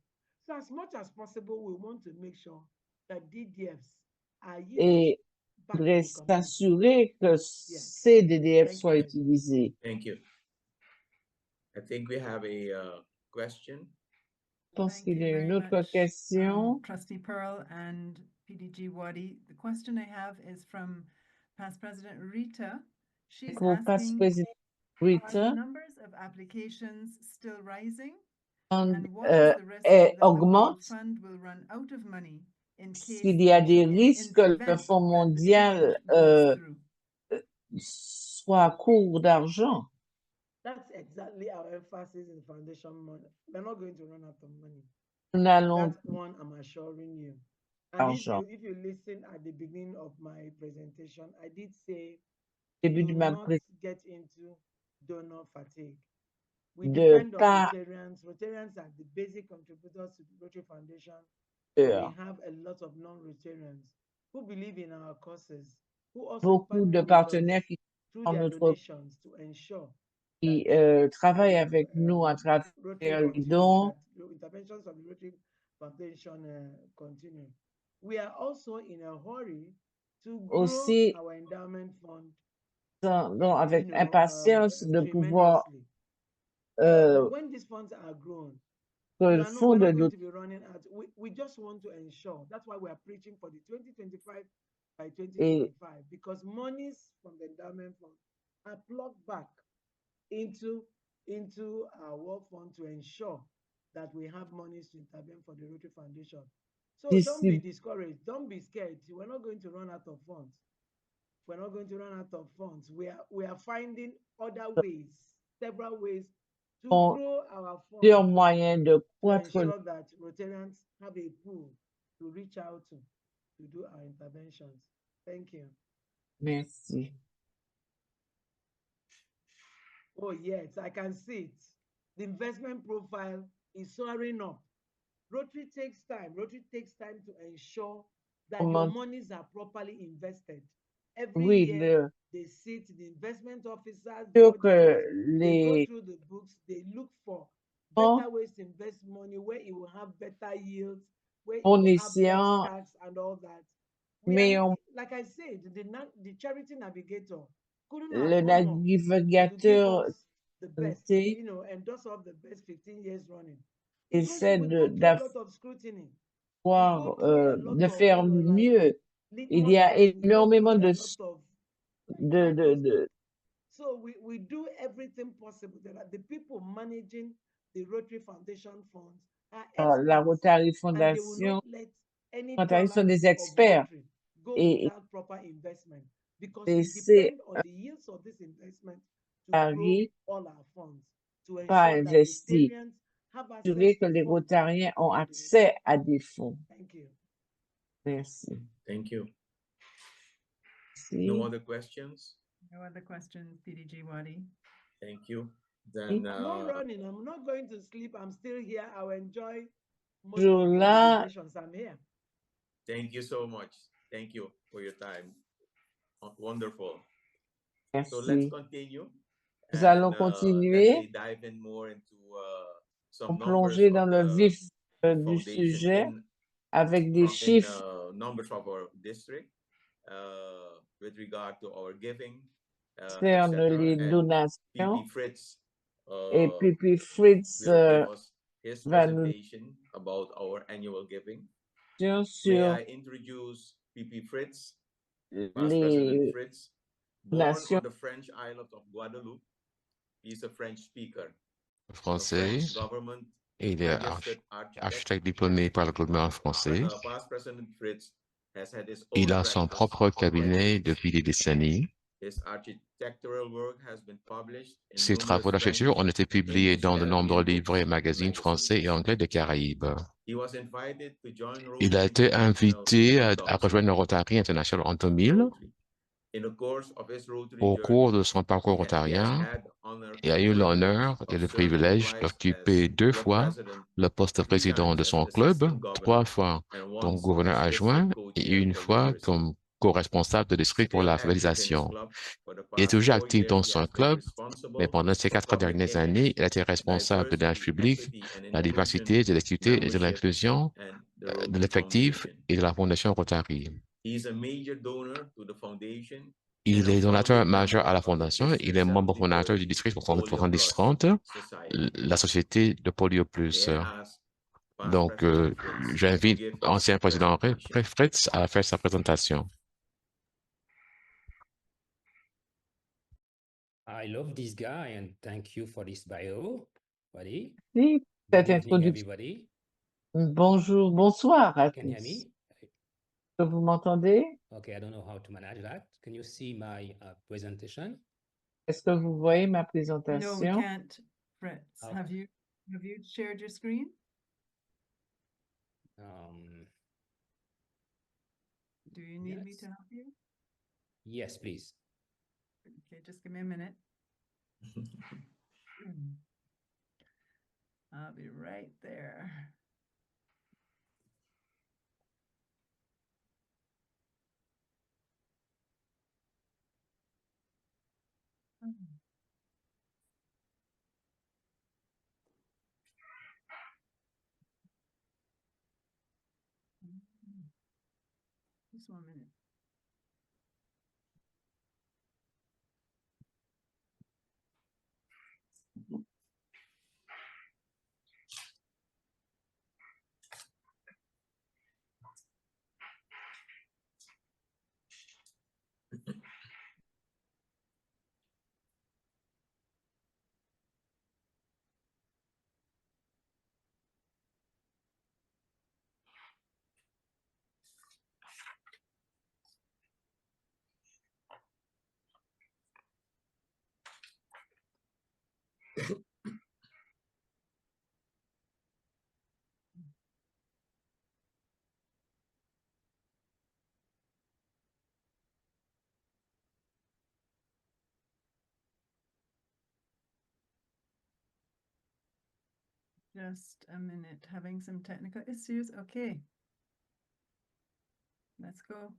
So as much as possible, we want to make sure that DDFs are used et back to faudrait the community. s'assurer que ces DDF Thank you soient very much. utilisés. Thank you. I think we have a question. Je pense Thank qu'il y you a une very autre much, question Trustee Pearl and PDG Wadi. The question I have is from past President Rita. She's pour asking, Vice-président are the Rita. numbers of applications still rising? And, And what is the risk that the World augmente Fund will run out of money in case s'il y a des in risques que the le event Fonds that the mondial treaty goes through? soit à court d'argent. That's exactly our emphasis in foundation money. We're not going to run out of money. Nous n'allons That's one I'm assuring you. And argent. if you listen at the beginning of my presentation, I did say Début do de ma not get into donor fatigue. We de depend on pas Rotarians. Rotarians are the basic contributors to the Rotary Foundation. We have a lot of non-Rotarians who believe in our causes, who also beaucoup de partner with us partenaires qui through sont their notre donations to ensure qui that travaillent avec nous à travers Rotary les continues, dons. that the interventions of the Rotary Foundation continue. We are also in a hurry to grow Aussi, our endowment fund, donc, avec impatience de pouvoir tremendously. que When these funds are grown, le we're fonds not de going to be running out. We just want to ensure. That's why we are preaching for the 2025 by 2025, because monies from the endowment fund are plugged back into our World Fund to ensure that we have monies to intervene for the Rotary Foundation. So don't be discouraged. Don't be scared. We're not going to run out of funds. We're not going to run out of funds. We are finding other ways, several ways to grow our funds, moyens de to ensure that Rotarians have a pool to reach out to do our interventions. Thank you. Merci. Oh, yes, I can see it. The investment profile is soaring up. Rotary takes time. Rotary takes time to ensure that your monies are properly invested. Every year, they sit, the investment officers, they go through the books, they look for better ways to invest money, where it will have better yields, where it will have less tax and all that. Like I said, the charity navigator couldn't have navigateur the best, and those of the best 15 years running. Essaie de faire mieux. Il y a énormément de So we do everything possible that the people managing the Rotary Foundation funds are la Rotary Foundation, sont des experts et proper investment, because we depend on the yields of this investment to grow all our funds, to ensure that Rotarians have access que les Rotariens ont accès à des fonds. Thank you. Merci. Thank you. Merci. No other questions? No other questions, PDG Wadi. Thank you. Then I'm not running. I'm not going to sleep. I'm still here. I'll enjoy most of the presentations. I'm here. Thank you so much. Thank you for your time. Wonderful. Merci. So let's continue. Nous allons continuer. Dive in more into some plonger dans le vif du sujet avec des chiffres. Numbers of our district with regard to our giving. Concerne les donations. PP Fritz, et PP Fritz his presentation about our annual giving. May I introduce PP Fritz, Past President Fritz, born on the French island of Guadeloupe. He's a French speaker. Français. The French government et il est architecte diplômé par le gouvernement français. Il a son propre cabinet depuis des décennies. Ses travaux d'architecture ont été publiés dans de nombreux livres et magazines français et anglais des Caraïbes. Il a été invité à rejoindre le Rotary International en 2000. Au cours de son parcours rotarien, il a eu l'honneur et le privilège d'occuper 2 fois le poste de président de son club, 3 fois comme gouverneur adjoint et 1 fois comme co-responsable de district pour l'alphabétisation. Il est toujours actif dans son club, mais pendant ces 4 dernières années, il a été responsable de l'âge public, la diversité, de l'équité et de l'inclusion, de l'effectif et de la Fondation Rotary. Il est donateur majeur à la Fondation. Il est membre fondateur du district pour 30, la société de Polio Plus. Donc, j'invite l'ancien président Fritz à faire sa présentation. I love this guy and thank you for this bio, buddy. Oui, cette Good evening, introduction. everybody. Bonjour, bonsoir à Can you hear tous. me? Est-ce que vous m'entendez? Okay, I don't know how to manage that. Can you see my presentation? Est-ce que vous voyez ma No, we présentation? can't, Fritz. Okay. Have you shared your screen? Do you need me Yes. to help you? Yes, please. Okay, just give me a minute. I'll be right there. Just 1 minute. Just a minute, having some technical issues. Okay. Let's go.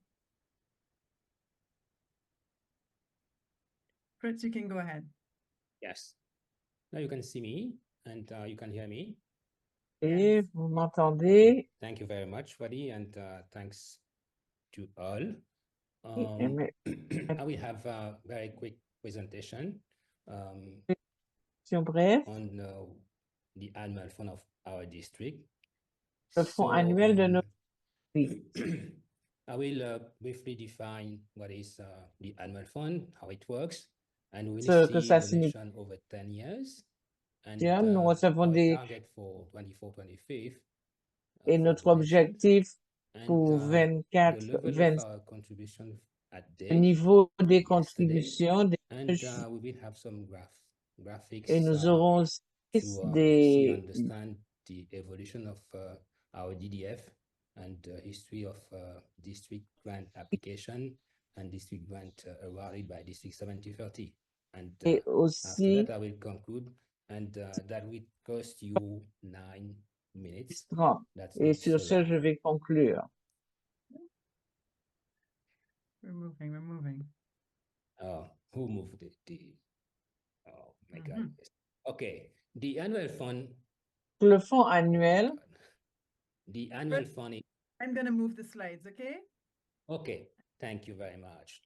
Fritz, you can go ahead. Yes. Now you can see me and you can hear me. Et Yes. vous m'entendez? Thank you very much, buddy, and thanks to all. Mais- I will have a very quick presentation Bref, on the annual fund of our district. le fonds annuel de notre I will briefly define what is the annual fund, how it works, and we Ce will que see ça donation over 10 years. And nous recevons our des target for 24-25 et notre objectif pour the 24, level 20 of our contribution at date. niveau des yesterday, contributions des And we will have some graphics et nous aurons aussi to see des understand the evolution of our DDF and the history of district grant application and district grant awarded by District 7030. And et after aussi that, I will conclude, and that will cost you 9 minutes. 30. That's Et not sur so ce, long. je vais conclure. We're moving. Who moved the oh my God. Mhm. Okay, the annual fund. Le fonds annuel, The annual fund. I'm going to move the slides, okay? Okay, thank you very much.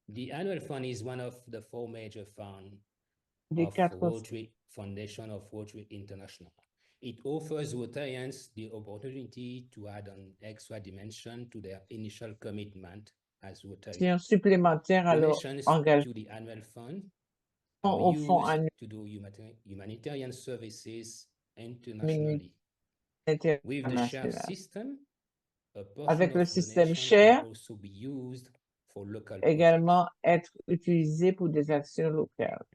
The annual fund is one of the 4 major funds des of 4 Rotary Foundation of Rotary International. It offers Rotarians the opportunity to add an extra dimension to their initial commitment as Rotarians. supplémentaires à leur Donations engagement to the annual fund are au fonds used annuel to do humanitarian services internationally. With the share system, a Avec portion le of système donation share, can also be used for local également projects. être utilisé pour des actions locales.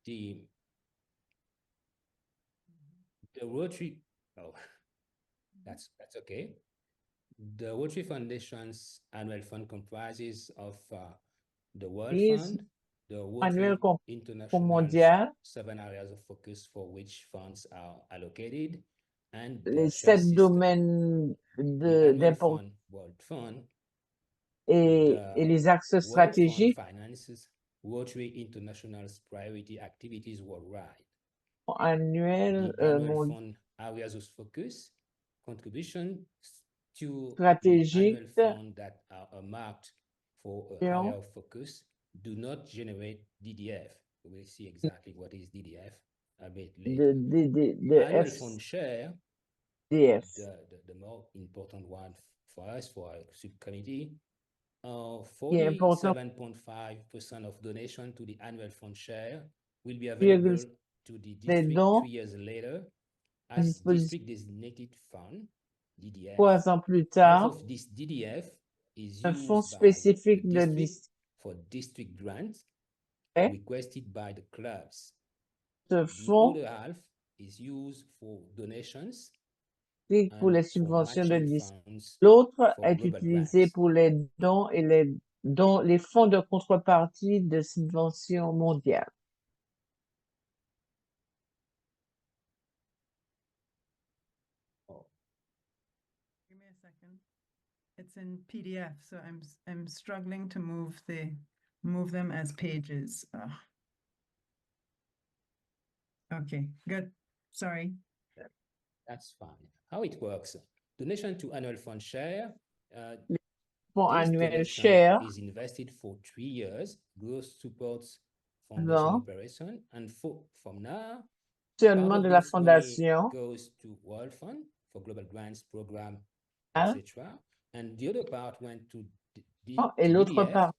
The Rotary, oh, that's okay. The Rotary Foundation's annual fund comprises of the World Fund, the Rotary International 7 areas of focus for which funds are allocated, and les 7 domaines d'importance World Fund et les axes stratégiques finances Rotary International's priority activities worldwide. Annuel Fund areas of focus contribution to stratégique the annual fund that are marked for an area of focus do not generate DDF. We'll see exactly what is DDF a bit later. The annual fund share, DF. The more important one for us, for our subcommittee, 47.5% of donation to the annual fund share will be available to the district 3 years later as district designated fund, DDF. 3 ans plus tard, half of this DDF is un used fonds by spécifique the district for district grants requested by the clubs. Ce The fonds other half is used for donations pour les and for subventions de matching district. funds L'autre for est global utilisé grants. pour les dons et les fonds de contrepartie de subventions mondiales. Give me a second. It's in PDF, so I'm struggling to move them as pages. Okay, good. Sorry. That's fine. How it works? Donation to annual fund share. Fonds This annuel donation share is invested for 3 years. Growth supports foundation operation, and from now, seulement de la this money fondation goes to World Fund for global grants program, etc. And the other part went to et l'autre DDF, part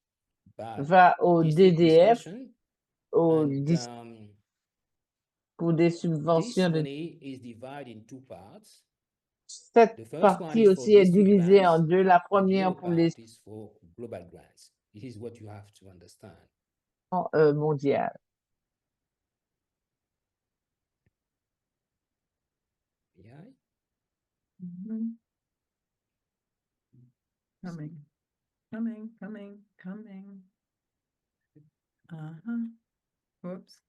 by va au district DDF discussion, pour des this subventions de money is divided in 2 parts. cette The first one partie is for aussi est district divisée grants, en deux. La and the première other pour les part is for global grants. This is what you have to understand. mondiales. Yeah. Coming. Whoops.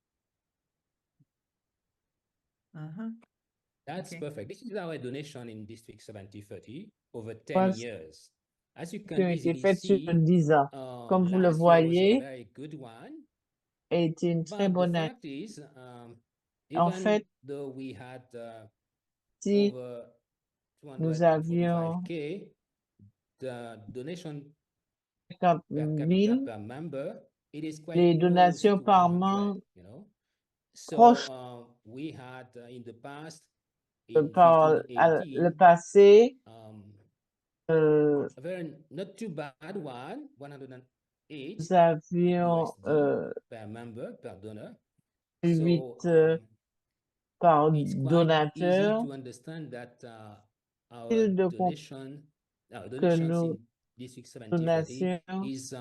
That's Okay. perfect. This is our donation in District 7030 over 10 years. As you can easily Fait sur see, 10 ans. Comme vous le last year was a voyez, very good one. a été une très But the bonne année. fact is, En even fait, though we had si over nous avions 245K, the donation 50 per 000, capita per member, it is quite les close donations to par 100, membre you know. So proches we had in the past, in par le 1518, passé, not too bad one, 108 nous avions USD per member, per donor. 8 So par it's quite easy donateur. to understand that our De donations que nos in District 7030 donations is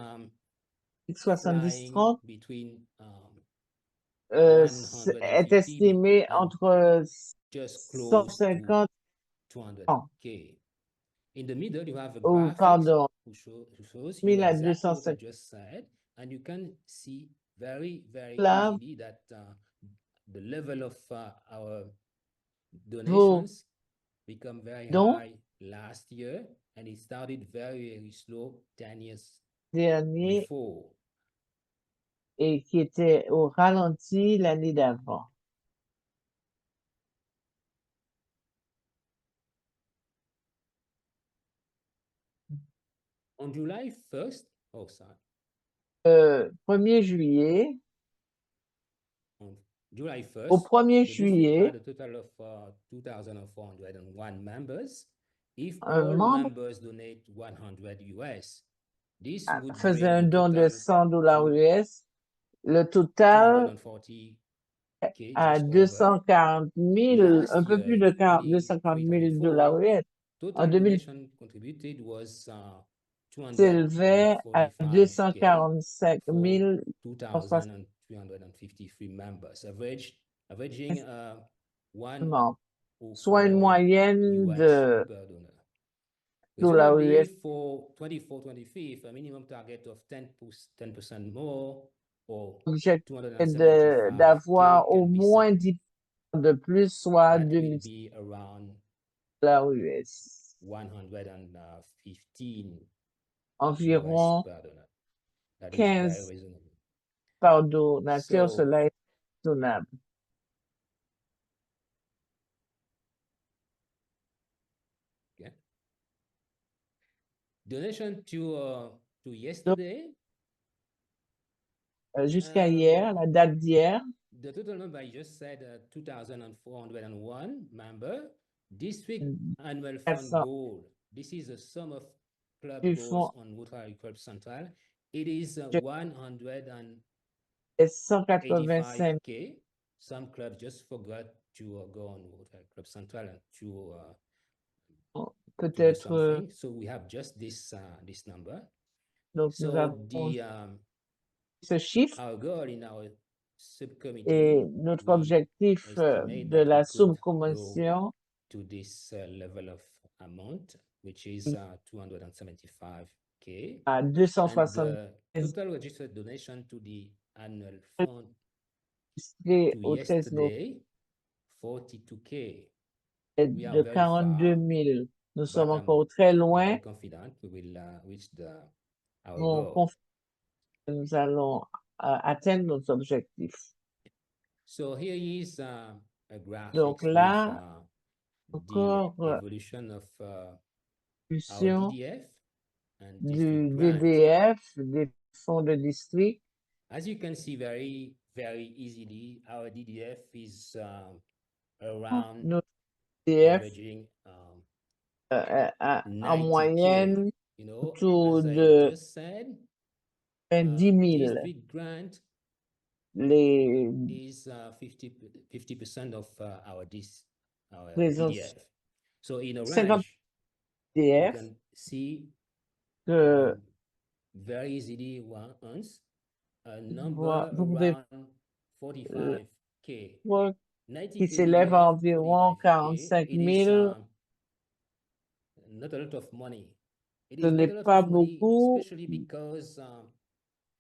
70-30 between est estimé entre just close 150 to 200K. In the middle, you have a ou graphic pardon, who shows you 1000 à exactly what I 250. just said, and you can see very Là, easily that the level of our vos donations become very dons high last year, and it started very slow 10 years derniers before. et qui était au ralenti l'année d'avant. On July 1st, 1er juillet, on July 1st, au 1er the district juillet, had a total of 2,401 members. If un all membre members donate 100 US, this would faisait bring un the don de total $100 to US, Le total 240K à just 240 000, Last un peu plus de 250 000 dollars US. En total 2000, donation contributed was s'élevait à 245 for 000 2,353 members, averaging one membres, soit une moyenne de per donor. dollars US. For 24-25, a minimum target of 10% more or L'objectif est d'avoir au moins 10% de plus, soit 2 000 dollars US. 115 Environ per donor. That 15 is very reasonable. par donateur, cela est raisonnable. Okay. Donation to yesterday. Jusqu'à hier, la date d'hier. The total number I just said, 2,401 members. District annual fund goal. This is a sum of club goals on Rotary Club Central. It is 185K. Some clubs just forgot to go on Rotary Club Central and to peut-être. So we have just this number. Donc so nous avons ce chiffre. Our goal in our subcommittee, et notre objectif de la subcommission to this level of amount, which is 275K. À 275. Total registered donation to the annual fund au 13 yesterday, 42K. De 42 000. Nous sommes encore très loin. Confident we will reach our goal. Nous allons atteindre nos objectifs. So here is a graphic. Donc là, encore evolution of our DDF and du DDF, des fonds de district. As you can see very easily, our DDF is around notre DDF averaging en moyenne autour de 10 000. Grant les is 50% of our DDF. So in a range, you can see very easily once a number around 45K. Qui s'élève à environ 45 000. Not a lot of money. Ce n'est pas beaucoup. Especially because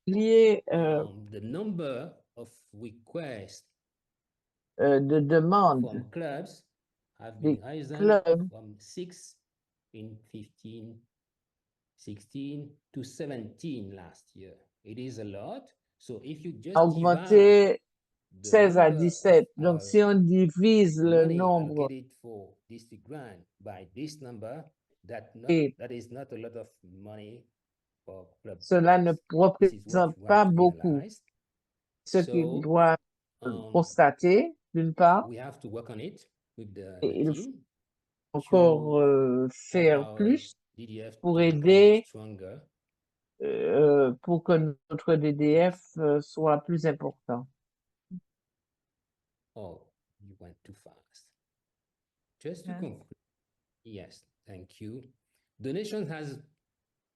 lié the number of requests de demandes from clubs have been risen from 6 in 16 to 17 last year. It is a lot. So if you just augmenté 16 à 17. Donc si on divise le nombre for district grant by this number, that is not a lot of money. Cela ne représente pas beaucoup. Ce qu'il doit constater, d'une part, we have to work on it with the il team faut encore faire plus pour aider pour que notre DDF soit plus important. Oh, you went too fast. Just to conclude. Yes, thank you. Donation has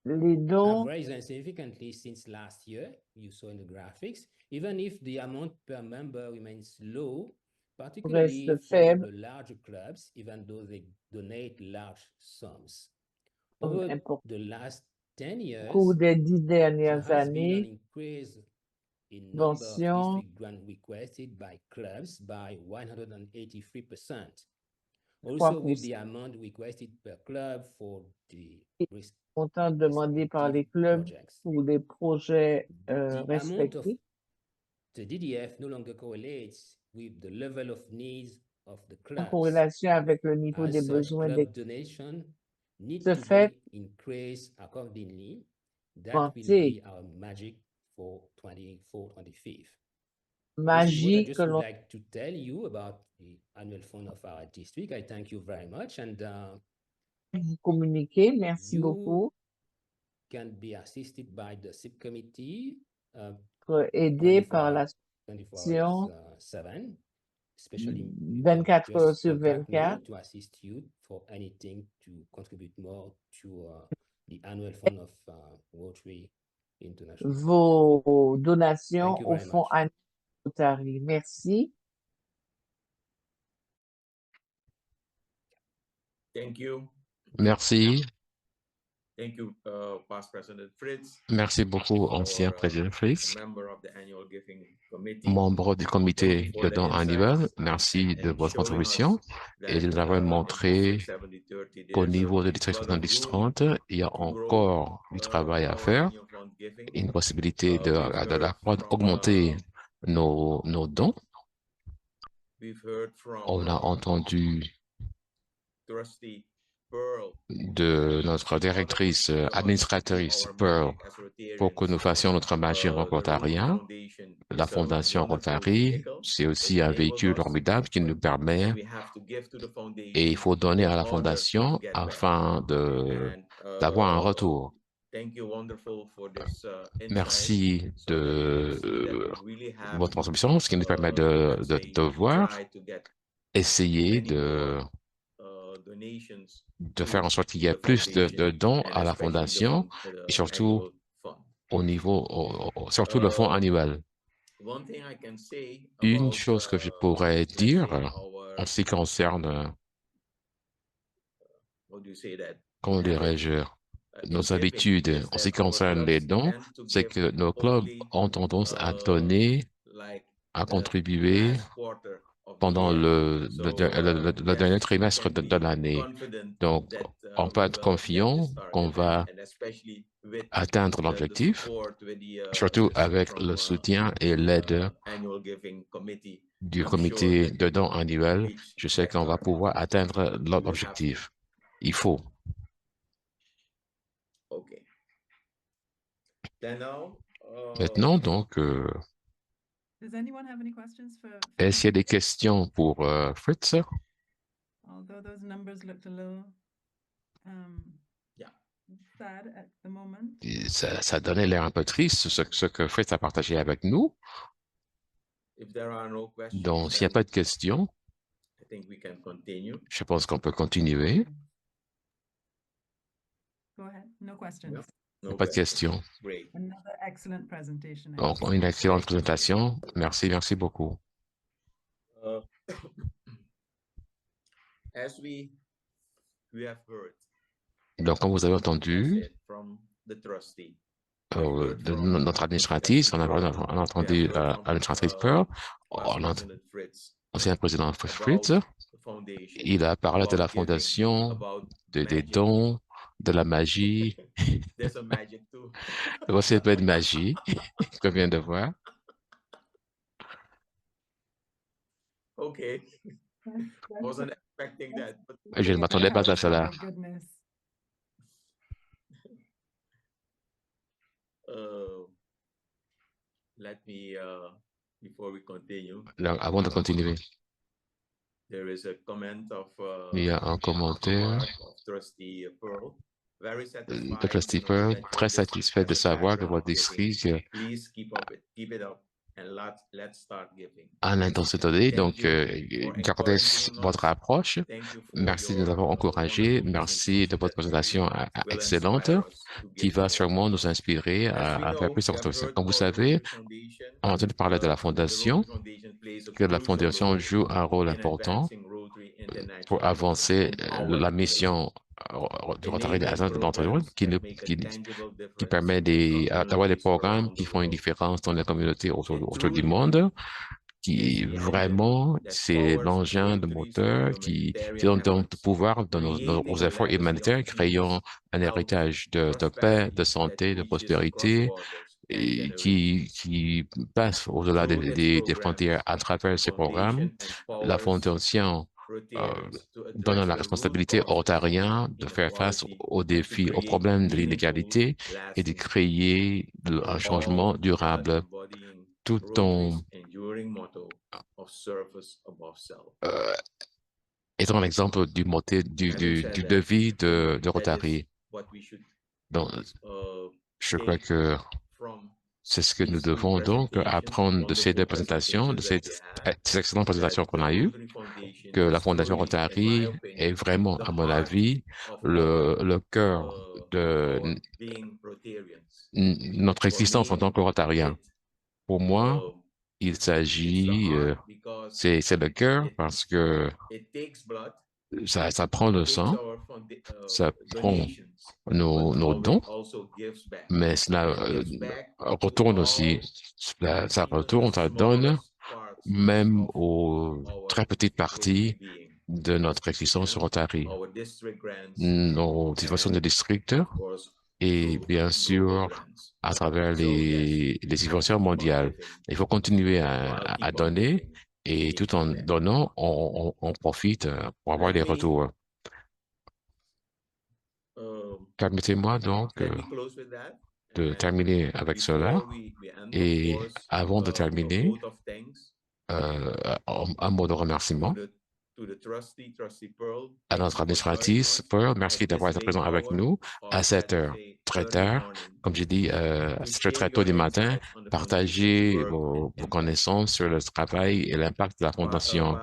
les dons risen significantly since last year. You saw in the graphics, even if the amount per member remains low, particularly for the larger clubs, even though they donate large sums. Over the last 10 years, au cours des 10 dernières there has années, been an increase in number of district grant requested by clubs by 183%. Also, with the amount requested per club for the montant demandé par les clubs pour des projets respectifs. The DDF no longer correlates with the level of needs of the clubs. En corrélation avec le niveau des besoins des donation need Ce to fait, be increased accordingly. That will be our magic for 24-25. Magie This is what I just would like to tell you about the annual fund of our district. I thank you very much, and vous communiquer. Merci you beaucoup. can be assisted by the subcommittee être aidés par la 24 24 heures sur 24. To assist you for anything to contribute more to the annual fund of Rotary International. Vos donations au fonds annuel Rotary. Merci. Thank you. Merci. Thank you, past President Fritz. Merci beaucoup, ancien président Fritz. Membre du comité de dons annuel, merci de votre contribution et de nous avoir montré qu'au niveau de district 70-30, il y a encore du travail à faire, une possibilité d'augmenter nos dons. On a entendu de notre directrice administratrice Pearl pour que nous fassions notre magie en Rotarien. La Fondation Rotary, c'est aussi un véhicule formidable qui nous permet, et il faut donner à la Fondation afin d'avoir un retour. Merci de votre contribution, ce qui nous permet de voir, essayer de faire en sorte qu'il y ait plus de dons à la Fondation et surtout au niveau, surtout le fonds annuel. Une chose que je pourrais dire en ce qui concerne, comment dirais-je, nos habitudes en ce qui concerne les dons, c'est que nos clubs ont tendance à donner, à contribuer pendant le dernier trimestre de l'année. Donc, on peut être confiant qu'on va atteindre l'objectif, surtout avec le soutien et l'aide du comité de dons annuel. Je sais qu'on va pouvoir atteindre l'objectif. Il faut. Maintenant, donc, est-ce qu'il y a des questions pour Fritz? Although those numbers looked a little sad at the moment. Ça donnait l'air un peu triste, ce que Fritz a partagé avec nous. Donc, s'il n'y a pas de questions, je pense qu'on peut continuer. Go ahead. No questions. Pas de questions. Another excellent presentation. Donc, une excellente présentation. Merci, merci beaucoup. Donc, comme vous avez entendu, de notre administratrice, on a entendu l'administratrice Pearl, ancien président Fritz, il a parlé de la fondation, des dons, de la magie. Aussi un peu de magie qu'on vient de voir. Okay. Wasn't expecting that. Je ne m'attendais pas à cela. Let me, before we continue. Avant de continuer, There is a comment of, il y a un commentaire de Trustee Pearl, très satisfait de savoir que votre district a l'intention de donner, donc gardez votre approche. Merci de nous avoir encouragés. Merci de votre présentation excellente qui va sûrement nous inspirer à faire plus de contributions. Comme vous savez, on a entendu parler de la Fondation, que la Fondation joue un rôle important pour avancer la mission du Rotary de l'entreprise qui permet d'avoir des programmes qui font une différence dans les communautés autour du monde, qui vraiment, c'est l'engin de moteur qui donne du pouvoir dans nos efforts humanitaires, créant un héritage de paix, de santé, de prospérité, et qui passe au-delà des frontières à travers ces programmes. La Fondation donnant la responsabilité aux Rotariens de faire face aux défis, aux problèmes de l'inégalité et de créer un changement durable tout en étant l'exemple du devis de Rotary. Donc, je crois que C'est ce que nous devons donc apprendre de ces deux présentations, de ces excellentes présentations qu'on a eues, que la Fondation Rotary est vraiment, à mon avis, le cœur de notre existence en tant que Rotariens. Pour moi, il s'agit, c'est le cœur parce que ça prend le sang, ça prend nos dons, mais cela retourne aussi, ça retourne, ça donne même aux très petites parties de notre existence Rotary. Nos subventions de district et bien sûr à travers les subventions mondiales. Il faut continuer à donner et tout en donnant, on profite pour avoir des retours. Permettez-moi donc de terminer avec cela. Et avant de terminer, un mot de remerciement à notre administratrice Pearl. Merci d'avoir été présent avec nous à cette heure très tard. Comme j'ai dit, c'est très tôt du matin. Partagez vos connaissances sur le travail et l'impact de la Fondation.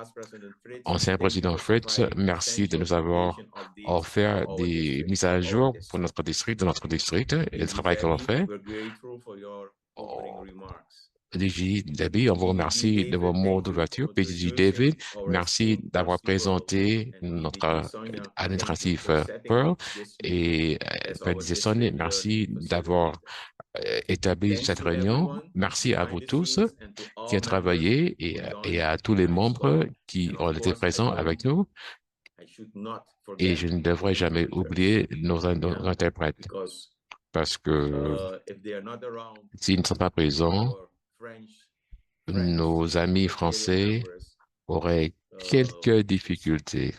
Ancien président Fritz, merci de nous avoir offert des mises à jour pour notre district, et le travail que l'on fait. PDG Debbie, on vous remercie de vos mots d'ouverture. PDG David, merci d'avoir présenté notre administratif Pearl. Et PDG Sonny, merci d'avoir établi cette réunion. Merci à vous tous qui ont travaillé et à tous les membres qui ont été présents avec nous. Et je ne devrais jamais oublier nos interprètes parce que s'ils ne sont pas présents, nos amis français auraient quelques difficultés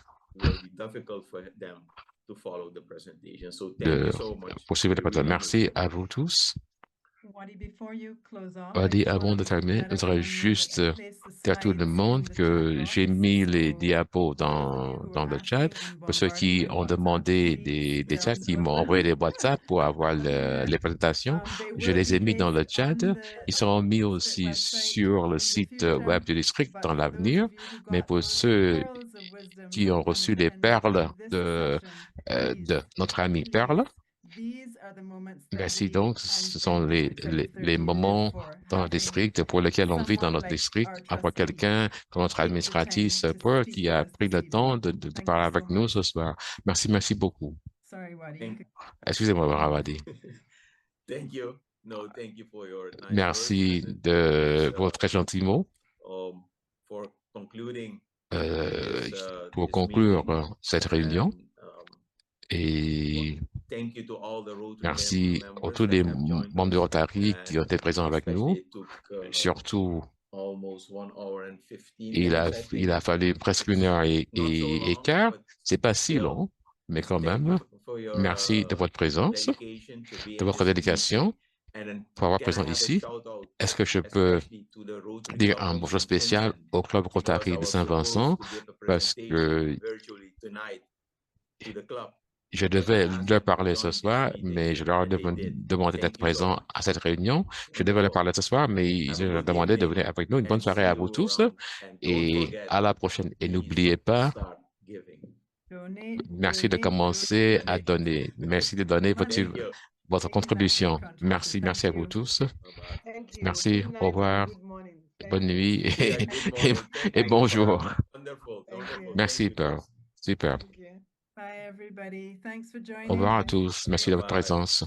de poursuivre la présentation. Merci à vous tous. Wadi, avant de terminer, je voudrais juste dire à tout le monde que j'ai mis les diapos dans le chat. Pour ceux qui ont demandé des chats, qui m'ont envoyé des WhatsApp pour avoir les présentations, je les ai mis dans le chat. Ils seront mis aussi sur le site web du district dans l'avenir. Mais pour ceux qui ont reçu les perles de notre ami Perle, merci donc, ce sont les moments dans le district pour lesquels on vit dans notre district, avoir quelqu'un comme notre administratrice qui a pris le temps de parler avec nous ce soir. Merci beaucoup. Excusez-moi, Wadi. Merci de vos très gentils mots. Pour conclure cette réunion, et merci à tous les membres de Rotary qui ont été présents avec nous. Surtout, il a fallu presque 1 heure et quart. C'est pas si long, mais quand même, merci de votre présence, de votre dédication pour avoir présent ici. Est-ce que je peux dire un bonjour spécial au Club Rotary de Saint-Vincent parce que je devais leur parler ce soir, mais je leur ai demandé d'être présents à cette réunion. Je devais leur parler ce soir, mais ils ont demandé de venir avec nous. Une bonne soirée à vous tous et à la prochaine. Et n'oubliez pas, merci de commencer à donner. Merci de donner votre contribution. Merci à vous tous. Merci, au revoir, bonne nuit et bonjour. Merci, Pearl. Super. Au revoir à tous. Merci de votre présence.